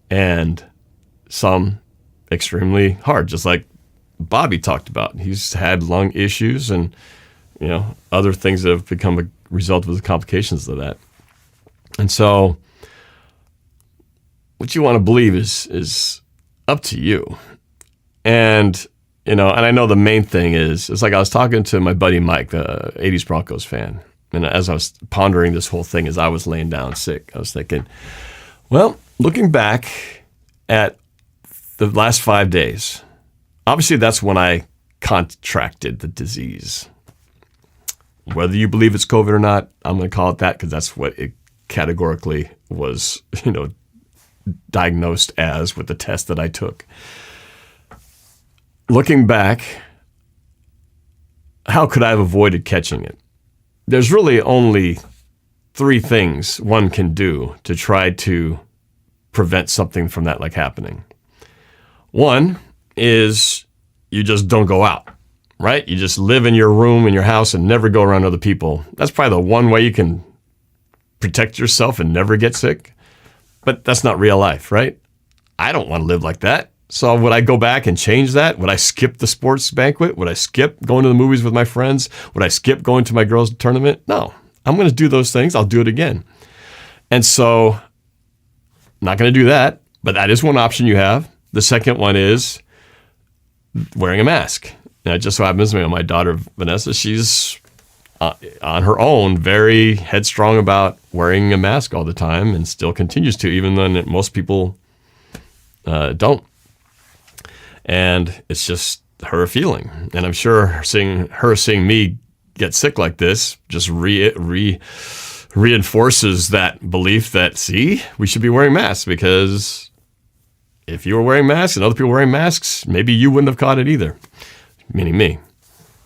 and some extremely hard, just like Bobby talked about. He's had lung issues and, other things that have become a result of the complications of that. And so what you want to believe is up to you. And, and I know the main thing is, it's like I was talking to my buddy Mike, the 80s Broncos fan. And as I was pondering this whole thing as I was laying down sick, I was thinking, well, looking back at the last 5 days, obviously that's when I contracted the disease. Whether you believe it's COVID or not, I'm going to call it that because that's what it categorically was, diagnosed as with the test that I took. Looking back, how could I have avoided catching it? There's really only 3 things one can do to try to prevent something from that like happening. One is you just don't go out, right? You just live in your room, in your house, and never go around other people. That's probably the one way you can protect yourself and never get sick. But that's not real life, right? I don't want to live like that. So would I go back and change that? Would I skip the sports banquet? Would I skip going to the movies with my friends? Would I skip going to my girls' tournament? No, I'm going to do those things. I'll do it again. And so I'm not going to do that, but that is one option you have. The second one is wearing a mask. Now, it just so happens, my daughter, Vanessa, she's on her own very headstrong about wearing a mask all the time and still continues to, even though most people don't. And it's just her feeling. And I'm sure seeing me get sick like this just reinforces that belief that, see, we should be wearing masks, because if you were wearing masks and other people were wearing masks, maybe you wouldn't have caught it either, meaning me.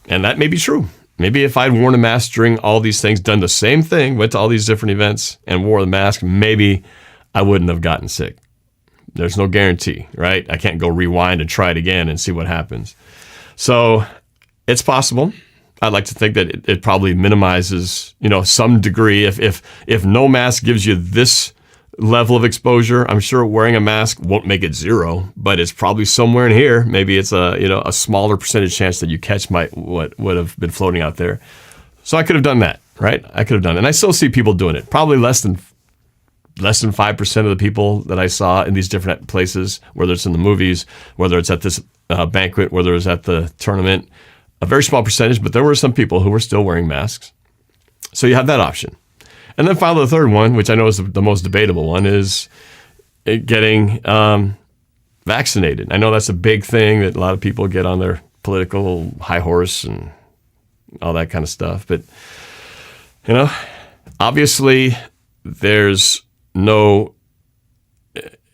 And that may be true. Maybe if I'd worn a mask during all these things, done the same thing, went to all these different events and wore the mask, maybe I wouldn't have gotten sick. There's no guarantee, right? I can't go rewind and try it again and see what happens. So it's possible. I'd like to think that it probably minimizes, some degree. If no mask gives you this level of exposure, I'm sure wearing a mask won't make it 0, but it's probably somewhere in here. Maybe it's a smaller percentage chance that you catch what would have been floating out there. So I could have done that, right? I could have done it. And I still see people doing it. Probably less than 5% of the people that I saw in these different places, whether it's in the movies, whether it's at this banquet, whether it's at the tournament, a very small percentage, but there were some people who were still wearing masks. So you have that option. And then finally, the third one, which I know is the most debatable one, is getting vaccinated. I know that's a big thing that a lot of people get on their political high horse and all that kind of stuff. But, obviously there's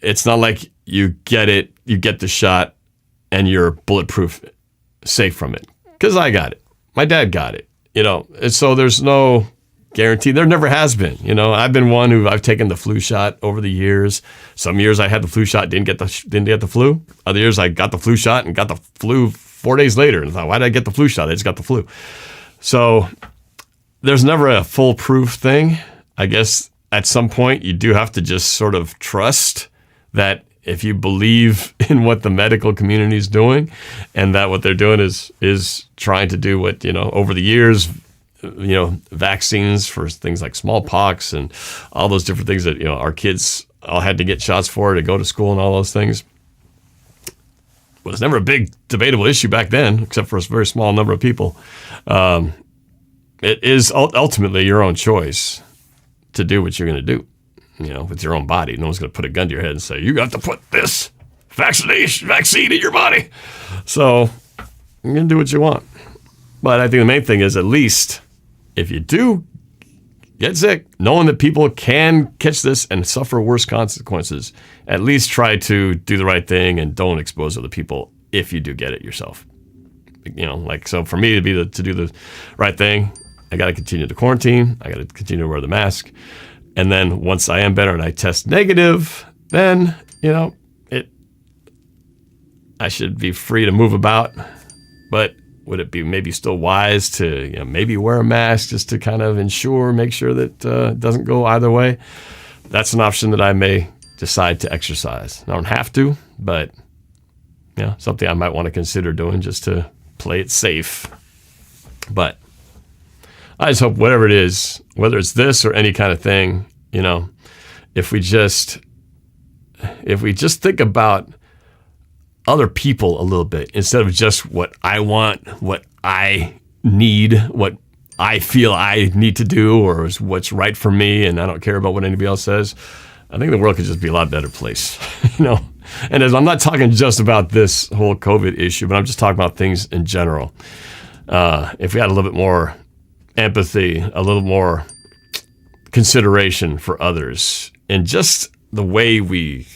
it's not like you get the shot and you're bulletproof, safe from it. Because I got it. My dad got it, and so there's no guarantee. There never has been. I've been one who I've taken the flu shot over the years. Some years I had the flu shot, didn't get the flu. Other years I got the flu shot and got the flu 4 days later and thought, why did I get the flu shot? I just got the flu. So there's never a foolproof thing. I guess at some point you do have to just sort of trust that if you believe in what the medical community is doing, and that what they're doing is trying to do what, over the years, vaccines for things like smallpox and all those different things that, our kids all had to get shots for to go to school and all those things. Well, it's never a big debatable issue back then, except for a very small number of people. It is ultimately your own choice to do what you're going to do, with your own body. No one's going to put a gun to your head and say, you got to put this vaccine in your body. So you're going to do what you want. But I think the main thing is, at least if you do get sick, knowing that people can catch this and suffer worse consequences, at least try to do the right thing and don't expose other people if you do get it yourself. So for me to do the right thing, I got to continue to quarantine. I got to continue to wear the mask. And then once I am better and I test negative, then, I should be free to move about. But would it be maybe still wise to, maybe wear a mask just to kind of make sure that it doesn't go either way? That's an option that I may decide to exercise. I don't have to, but something I might want to consider doing just to play it safe. But I just hope whatever it is, whether it's this or any kind of thing, if we just think about other people a little bit instead of just what I want, what I need, what I feel I need to do, or is what's right for me, and I don't care about what anybody else says, I think the world could just be a lot better place, And as I'm not talking just about this whole COVID issue, but I'm just talking about things in general. If we had a little bit more empathy, a little more consideration for others, and just the way we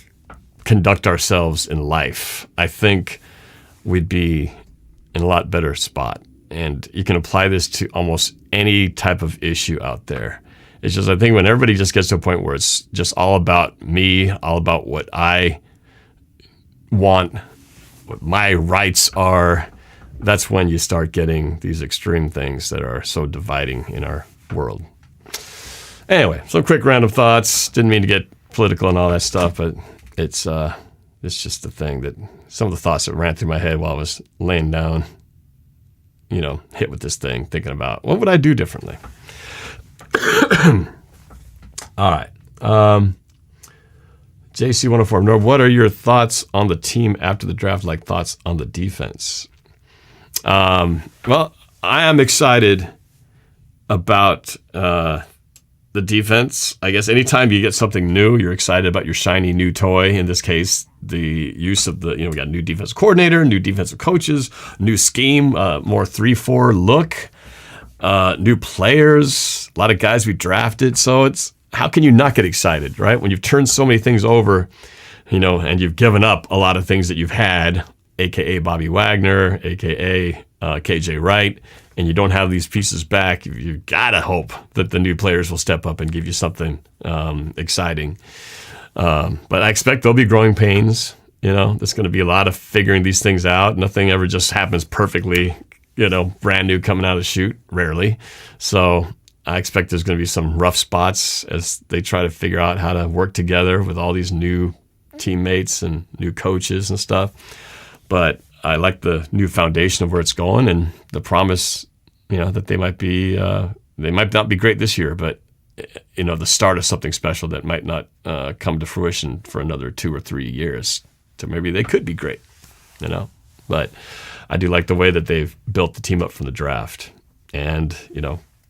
conduct ourselves in life, I think we'd be in a lot better spot. And you can apply this to almost any type of issue out there. It's just, I think when everybody just gets to a point where it's just all about me, all about what I want, what my rights are, that's when you start getting these extreme things that are so dividing in our world. Anyway, some quick random thoughts. Didn't mean to get political and all that stuff, but it's just the thing that some of the thoughts that ran through my head while I was laying down, hit with this thing, thinking about what would I do differently. All right. JC104, Norb, what are your thoughts on the team after the draft, like thoughts on the defense? Well, I am excited about the defense. I guess anytime you get something new, you're excited about your shiny new toy. In this case, the use of we got a new defensive coordinator, new defensive coaches, new scheme, more 3-4 look, new players, a lot of guys we drafted. So it's, how can you not get excited, right? When you've turned so many things over, and you've given up a lot of things that you've had, AKA Bobby Wagner, AKA KJ Wright, and you don't have these pieces back, you've got to hope that the new players will step up and give you something exciting. But I expect there'll be growing pains. There's going to be a lot of figuring these things out. Nothing ever just happens perfectly, brand new coming out of the chute, rarely. So I expect there's going to be some rough spots as they try to figure out how to work together with all these new teammates and new coaches and stuff. But I like the new foundation of where it's going and the promise, that they might not be great this year, but the start of something special that might not come to fruition for another 2 or 3 years. So maybe they could be great, But I do like the way that they've built the team up from the draft and,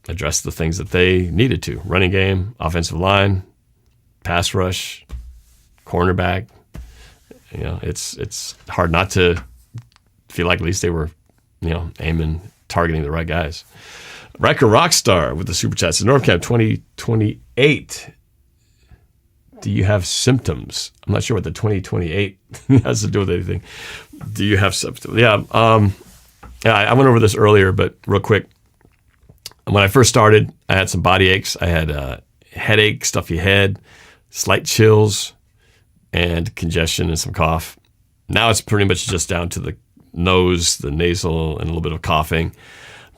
address the things that they needed to. Running game, offensive line, pass rush, cornerback. It's hard not to feel like at least they were, targeting the right guys. Riker Rockstar with the super chat says, NorbCamp 2028. Do you have symptoms? I'm not sure what the 2028 has to do with anything. Do you have symptoms? Yeah. I went over this earlier, but real quick. When I first started, I had some body aches. I had a headache, stuffy head, slight chills, and congestion and some cough. Now it's pretty much just down to the nose, the nasal, and a little bit of coughing.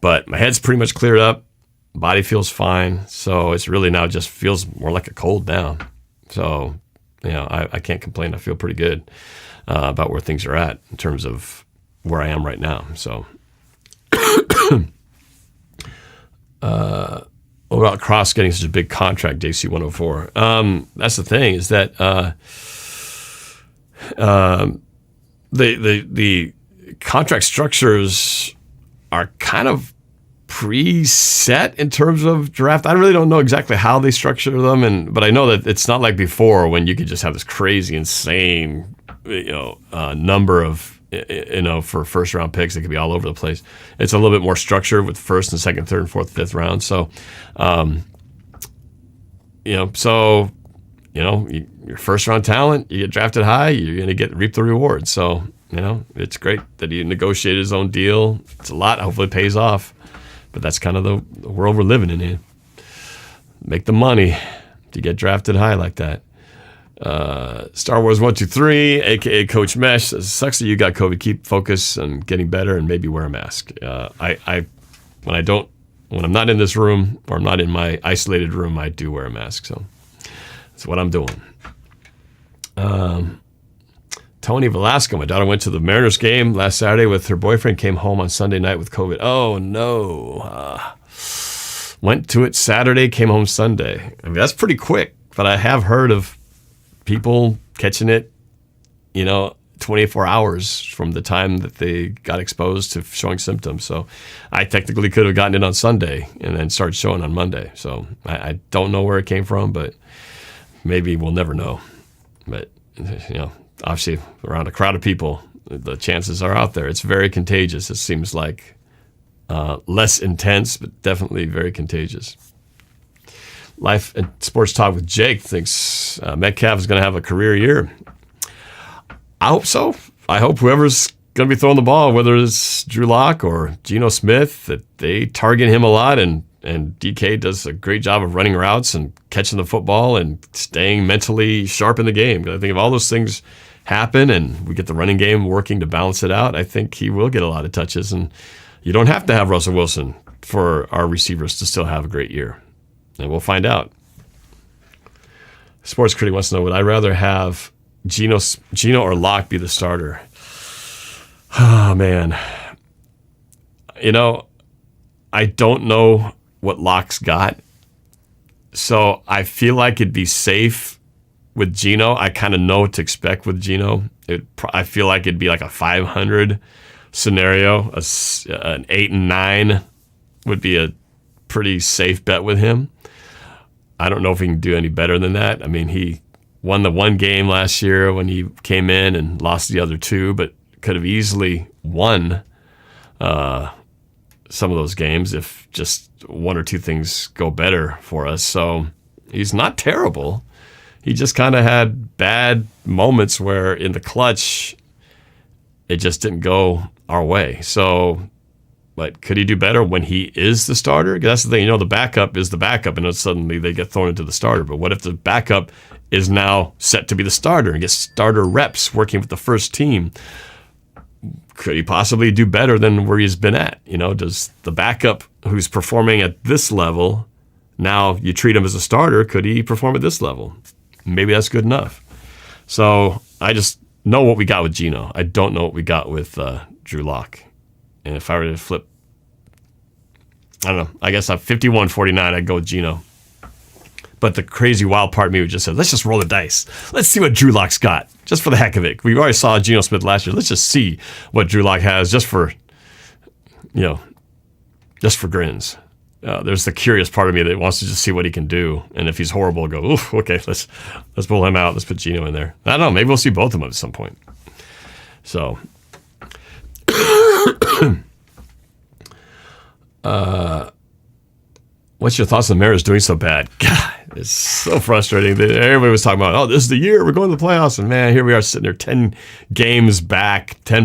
But my head's pretty much cleared up. Body feels fine. So it's really now just feels more like a cold now. So, I can't complain. I feel pretty good about where things are at in terms of where I am right now. So, what about Cross getting such a big contract, JC104? That's the thing, is that the contract structures are kind of preset in terms of draft. I really don't know exactly how they structure them, but I know that it's not like before when you could just have this crazy, insane, number of, for first round picks that could be all over the place. It's a little bit more structured with first and second, third, and fourth, fifth round. So, your first round talent, you get drafted high, you're going to reap the rewards. So, it's great that he negotiated his own deal. It's a lot. Hopefully it pays off. But that's kind of the world we're living in here. Make the money to get drafted high like that. Star Wars 123, aka Coach Mesh, says, sucks that you got COVID. Keep focus on getting better and maybe wear a mask. When I'm not in this room or I'm not in my isolated room, I do wear a mask. So that's what I'm doing. Tony Velasco, my daughter went to the Mariners game last Saturday with her boyfriend, came home on Sunday night with COVID. Oh, no. Went to it Saturday, came home Sunday. I mean, that's pretty quick, but I have heard of people catching it, 24 hours from the time that they got exposed to showing symptoms. So I technically could have gotten it on Sunday and then started showing on Monday. So I don't know where it came from, but maybe we'll never know. But, obviously around a crowd of people, the chances are out there. It's very contagious. It seems like less intense, but definitely very contagious. Life and Sports Talk with Jake thinks Metcalf is going to have a career year. I hope so. I hope whoever's going to be throwing the ball, whether it's Drew Lock or Geno Smith, that they target him a lot, and DK does a great job of running routes and catching the football and staying mentally sharp in the game. I think if all those things happen and we get the running game working to balance it out, I think he will get a lot of touches. And you don't have to have Russell Wilson for our receivers to still have a great year. And we'll find out. Sports Critic wants to know, would I rather have Geno or Locke be the starter? Oh, man. I don't know what Locke's got. So I feel like it'd be safe with Geno. I kind of know what to expect with Geno. I feel like it'd be like a 500 scenario. An 8 and 9 would be a pretty safe bet with him. I don't know if he can do any better than that. I mean, he won the one game last year when he came in and lost the other two, but could have easily won some of those games if just one or two things go better for us. So he's not terrible. He just kind of had bad moments where in the clutch, it just didn't go our way. So, but could he do better when he is the starter? That's the thing. The backup is the backup, and then suddenly they get thrown into the starter. But what if the backup is now set to be the starter and gets starter reps working with the first team? Could he possibly do better than where he's been at? Does the backup who's performing at this level, now you treat him as a starter, could he perform at this level? Maybe that's good enough. So I just know what we got with Geno. I don't know what we got with Drew Lock. And if I were to flip, I don't know, I guess I'm 51-49, I'd go with Geno. But the crazy wild part of me would just say, let's just roll the dice. Let's see what Drew Lock's got, just for the heck of it. We already saw Geno Smith last year. Let's just see what Drew Lock has, just for grins. There's the curious part of me that wants to just see what he can do. And if he's horrible, go, oof, okay, let's pull him out. Let's put Geno in there. I don't know. Maybe we'll see both of them at some point. So, what's your thoughts on the Mariners doing so bad? God, it's so frustrating. Everybody was talking about, this is the year we're going to the playoffs. And man, here we are sitting there 10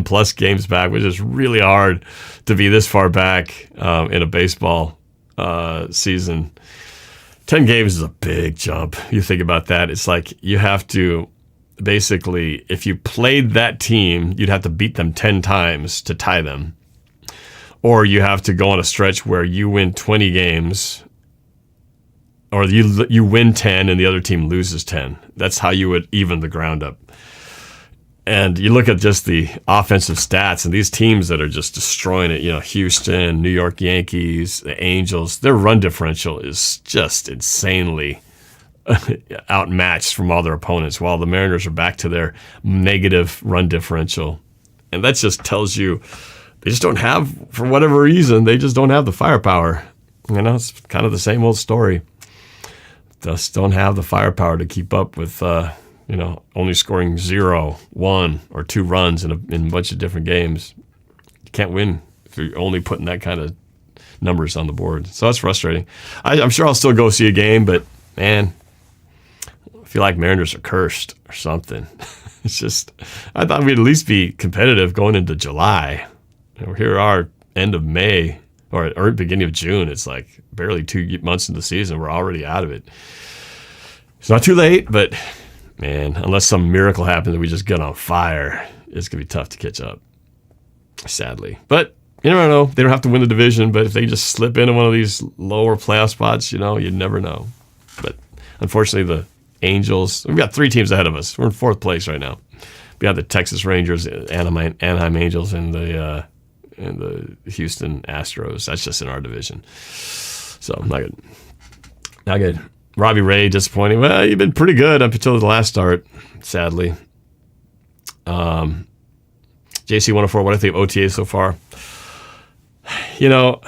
plus games back, which is really hard to be this far back in a baseball season. 10 games is a big jump. You think about that. It's like you have to basically, if you played that team, you'd have to beat them 10 times to tie them. Or you have to go on a stretch where you win 20 games, or you win 10 and the other team loses 10. That's how you would even the ground up. And you look at just the offensive stats, and these teams that are just destroying it, Houston, New York Yankees, the Angels, their run differential is just insanely outmatched from all their opponents, while the Mariners are back to their negative run differential. And that just tells you they just don't have, for whatever reason, they just don't have the firepower. It's kind of the same old story. Just don't have the firepower to keep up with, only scoring 0, 1, or 2 runs in a bunch of different games. You can't win if you're only putting that kind of numbers on the board. So that's frustrating. I'm sure I'll still go see a game, but man, I feel like Mariners are cursed or something. It's just, I thought we'd at least be competitive going into July. Here we are, end of May, or beginning of June. It's like barely 2 months into the season. We're already out of it. It's not too late, but man, unless some miracle happens and we just get on fire, it's going to be tough to catch up, sadly. But you never know. They don't have to win the division, but if they just slip into one of these lower playoff spots, you never know. But unfortunately, the Angels, we've got 3 teams ahead of us. We're in 4th place right now. We have the Texas Rangers, Anaheim Angels, and the Houston Astros. That's just in our division. So not good. Not good. Robbie Ray, disappointing. Well, you've been pretty good up until the last start, sadly. JC104, what do I think of OTAs so far? You know,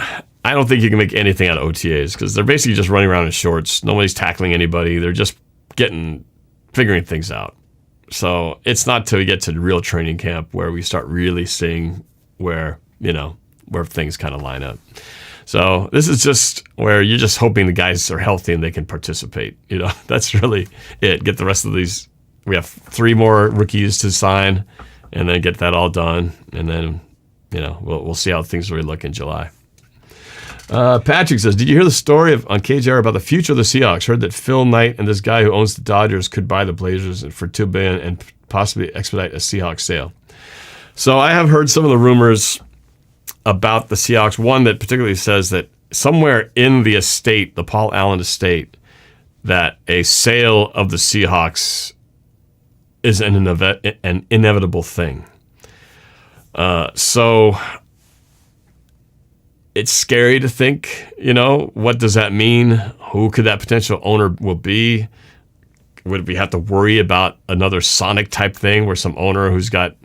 I don't think you can make anything out of OTAs because they're basically just running around in shorts. Nobody's tackling anybody. They're just figuring things out. So it's not till we get to real training camp where we start really seeing where things kind of line up. So this is just where you're just hoping the guys are healthy and they can participate. You know, that's really it. Get the rest of these. We have 3 more rookies to sign, and then get that all done, and then we'll see how things really look in July. Patrick says, did you hear the story on KJR about the future of the Seahawks? Heard that Phil Knight and this guy who owns the Dodgers could buy the Blazers for $2 billion and possibly expedite a Seahawks sale. So I have heard some of the rumors about the Seahawks. One that particularly says that somewhere in the estate, the Paul Allen estate, that a sale of the Seahawks is an inevitable thing. So it's scary to think, what does that mean? Who could that potential owner will be? Would we have to worry about another Sonic type thing where some owner who's got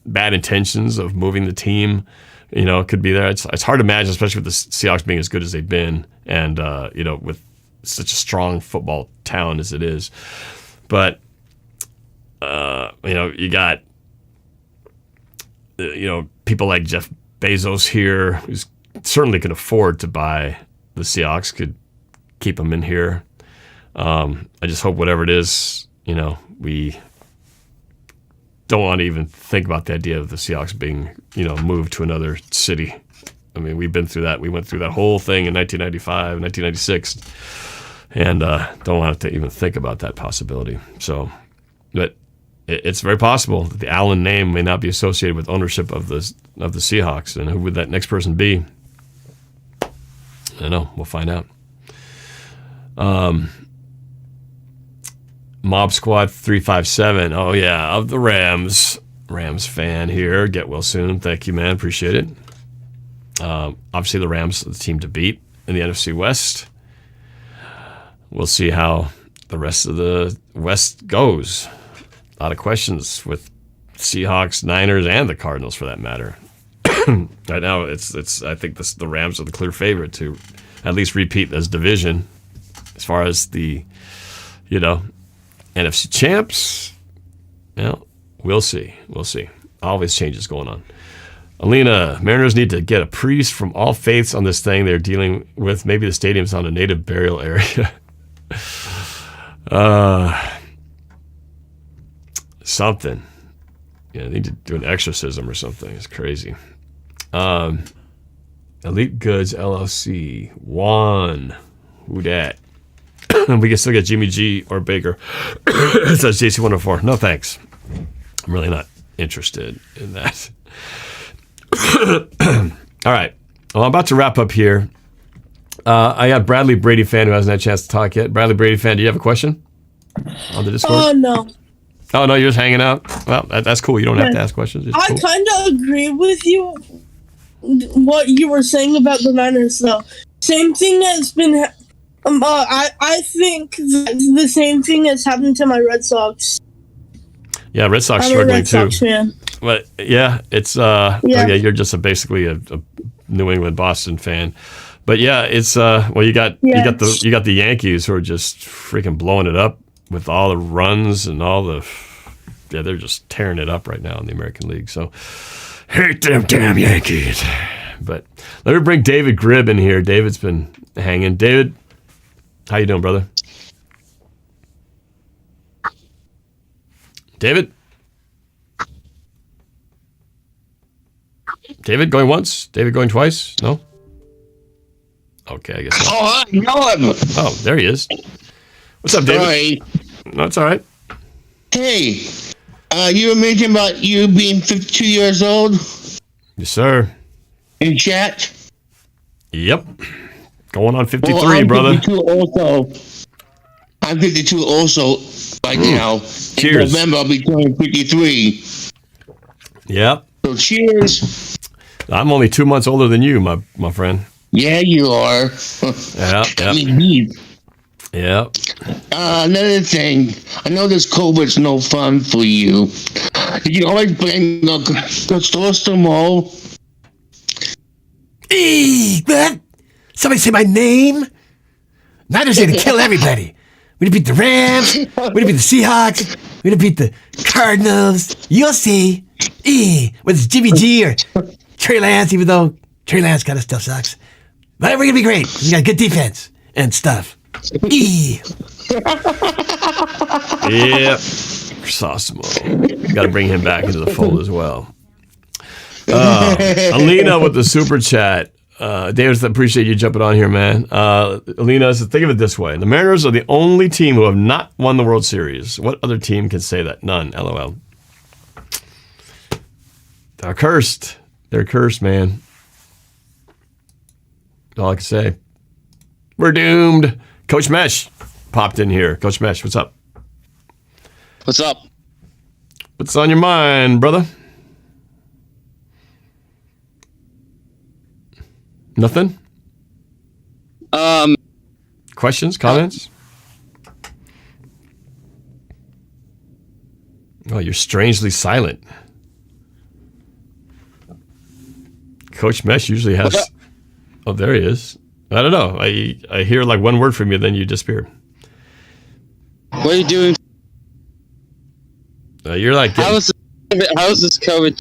bad intentions of moving the team, could be there? It's hard to imagine, especially with the Seahawks being as good as they've been and, with such a strong football town as it is. But, you got, people like Jeff Bezos here, who's certainly could afford to buy the Seahawks, could keep them in here. I just hope whatever it is, we don't want to even think about the idea of the Seahawks being, moved to another city. I mean, we've been through that. We went through that whole thing in 1995, 1996, and don't want to even think about that possibility. So, but it's very possible that the Allen name may not be associated with ownership of the Seahawks. And who would that next person be? I don't know. We'll find out. Mob Squad 357. Oh, yeah, of the Rams. Rams fan here. Get well soon. Thank you, man. Appreciate it. Obviously, the Rams are the team to beat in the NFC West. We'll see how the rest of the West goes. A lot of questions with Seahawks, Niners, and the Cardinals, for that matter. Right now, it's. I think the Rams are the clear favorite to at least repeat as division. As far as the, NFC champs, we'll see. We'll see. Always changes going on. Alena, Mariners need to get a priest from all faiths on this thing they're dealing with. Maybe the stadium's on a native burial area. Something. They need to do an exorcism or something. It's crazy. Elite Goods LLC. Juan. Who dat? We can still get Jimmy G or Baker. Says JC104. No thanks. I'm really not interested in that. All right. Well, I'm about to wrap up here. I got Bradley Brady fan who hasn't had a chance to talk yet. Bradley Brady fan, do you have a question on the Discord? No. Oh, no, you're just hanging out? Well, that's cool. You don't have to ask questions. It's cool. I kind of agree with you, what you were saying about the Niners, though. Same thing has been... I think the same thing has happened to my Red Sox. Yeah, Red Sox I'm struggling a Red too. Sox fan. But yeah, it's you're just basically a New England Boston fan. But yeah, it's you got the Yankees who are just freaking blowing it up with all the runs and all the they're just tearing it up right now in the American League. So hate them damn Yankees. But let me bring David Gribb in here. David's been hanging. David, how you doing, brother? David? David going once? David going twice? No? Okay, I guess not. Oh, I know him. Oh, there he is. What's up, David? Sorry. No, it's all right. Hey, you were mentioning about you being 52 years old Yes, sir. in chat. Yep. Going on 53, Well, I'm brother. 52 also. I'm 52 also right now. Cheers. In November, I'll be turning 53. Yep. So cheers. I'm only 2 months older than you, my friend. Yeah, you are. Yeah. I mean, deep. Yeah. Another thing, I know this COVID's no fun for you. Did you always blame the stores to mall? What? Somebody say my name? Niners are going to kill everybody. We're going to beat the Rams. We're going to beat the Seahawks. We're going to beat the Cardinals. You'll see. Whether it's Jimmy G or Trey Lance, even though Trey Lance kind of still sucks. But we're going to be great. We got good defense and stuff. Yep. Chrysostom. Got to bring him back into the fold as well. Alena with the super chat. David, appreciate you jumping on here, man. Alena, so think of it this way. The Mariners are the only team who have not won the World Series. What other team can say that? None. LOL. They're cursed. They're cursed, man. That's all I can say. We're doomed. Coach Mesh popped in here. Coach Mesh, what's up? What's up? What's on your mind, brother? Nothing? Questions, comments? Oh, you're strangely silent. Coach Mesh usually has... Oh, there he is. I don't know. I hear like one word from you, then you disappear. What are you doing? You're like... How is this COVID?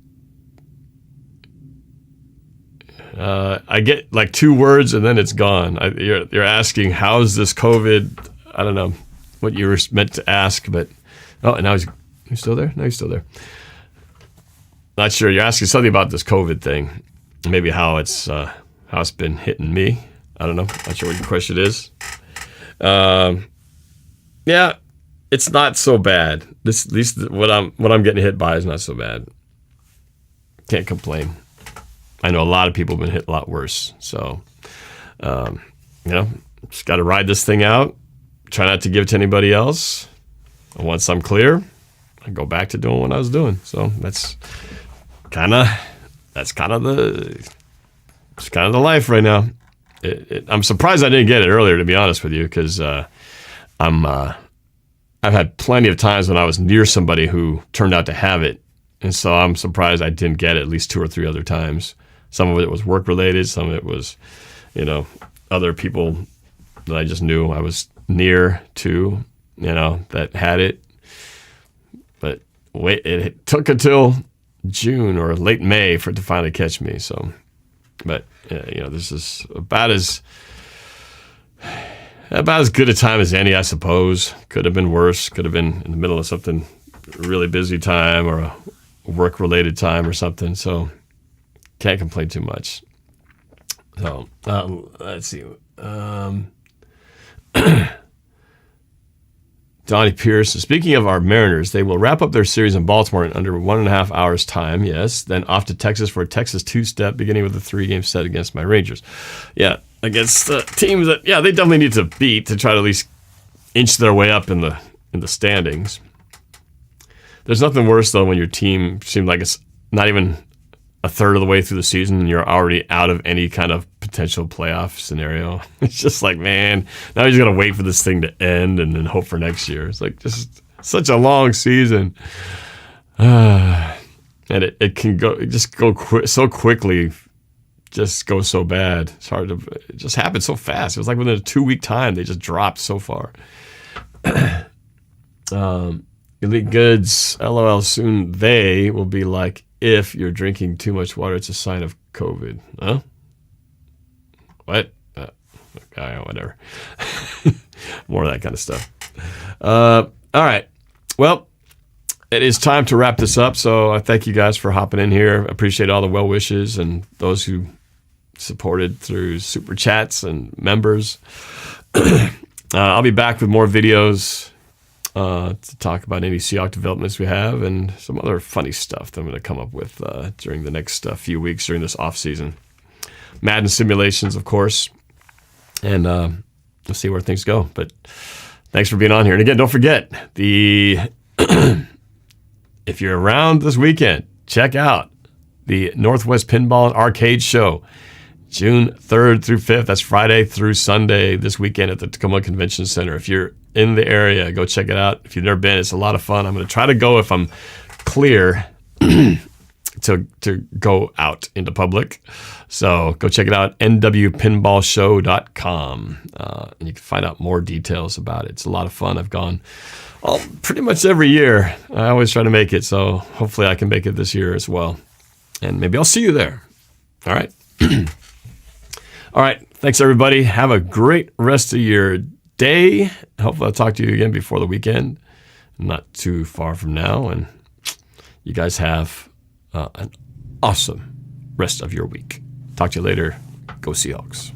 I get like 2 words and then it's gone. You're asking, how's this COVID? I don't know what you were meant to ask, but... Oh, and now he's still there? No, he's still there. Not sure. You're asking something about this COVID thing. Maybe how it's been hitting me. I don't know. Not sure what your question is. Yeah, it's not so bad. At least what I'm getting hit by is not so bad. Can't complain. I know a lot of people have been hit a lot worse. So, just got to ride this thing out. Try not to give it to anybody else. And once I'm clear, I go back to doing what I was doing. So that's kind of the life right now. I'm surprised I didn't get it earlier, to be honest with you, because I've had plenty of times when I was near somebody who turned out to have it, and so I'm surprised I didn't get it at least 2 or 3 other times. Some of it was work related, some of it was, other people that I just knew I was near to, that had it. But it took until June or late May for it to finally catch me. So, but this is about as good a time as any, I suppose. Could have been worse. Could have been in the middle of something really busy time or a work-related time or something. So can't complain too much. So let's see. Donnie Pierce. Speaking of our Mariners, they will wrap up their series in Baltimore in under 1.5 hours time. Yes. Then off to Texas for a Texas 2-step, beginning with a 3-game set against my Rangers. Yeah. Against teams that, they definitely need to beat to try to at least inch their way up in the standings. There's nothing worse, though, when your team seems like it's not even a third of the way through the season and you're already out of any kind of potential playoff scenario. It's just like, man, now you're just going to wait for this thing to end and then hope for next year. It's like just such a long season. And it can go so quickly, just go so bad. It's hard to, it just happened so fast. It was like within a 2-week time, they just dropped so far. Elite Goods, LOL, soon they will be like, if you're drinking too much water, it's a sign of COVID. Huh? What? Whatever. More of that kind of stuff. All right. Well, it is time to wrap this up. So I thank you guys for hopping in here. Appreciate all the well wishes and those who supported through super chats and members. I'll be back with more videos to talk about any Seahawks developments we have and some other funny stuff that I'm going to come up with during the next few weeks during this off season. Madden simulations, of course, and we'll see where things go. But Thanks for being on here. And again, don't forget, if you're around this weekend, check out the Northwest Pinball and Arcade Show, June 3rd through 5th. That's Friday through Sunday this weekend at the Tacoma Convention Center. If you're in the area, go check it out. If you've never been, it's a lot of fun. I'm going to try to go if I'm clear to go out into public. So go check it out, nwpinballshow.com. And you can find out more details about it. It's a lot of fun. I've gone pretty much every year. I always try to make it, so hopefully I can make it this year as well. And maybe I'll see you there. All right. All right. Thanks, everybody. Have a great rest of your day. Hopefully I'll talk to you again before the weekend. Not too far from now. And you guys have an awesome rest of your week. Talk to you later. Go Seahawks.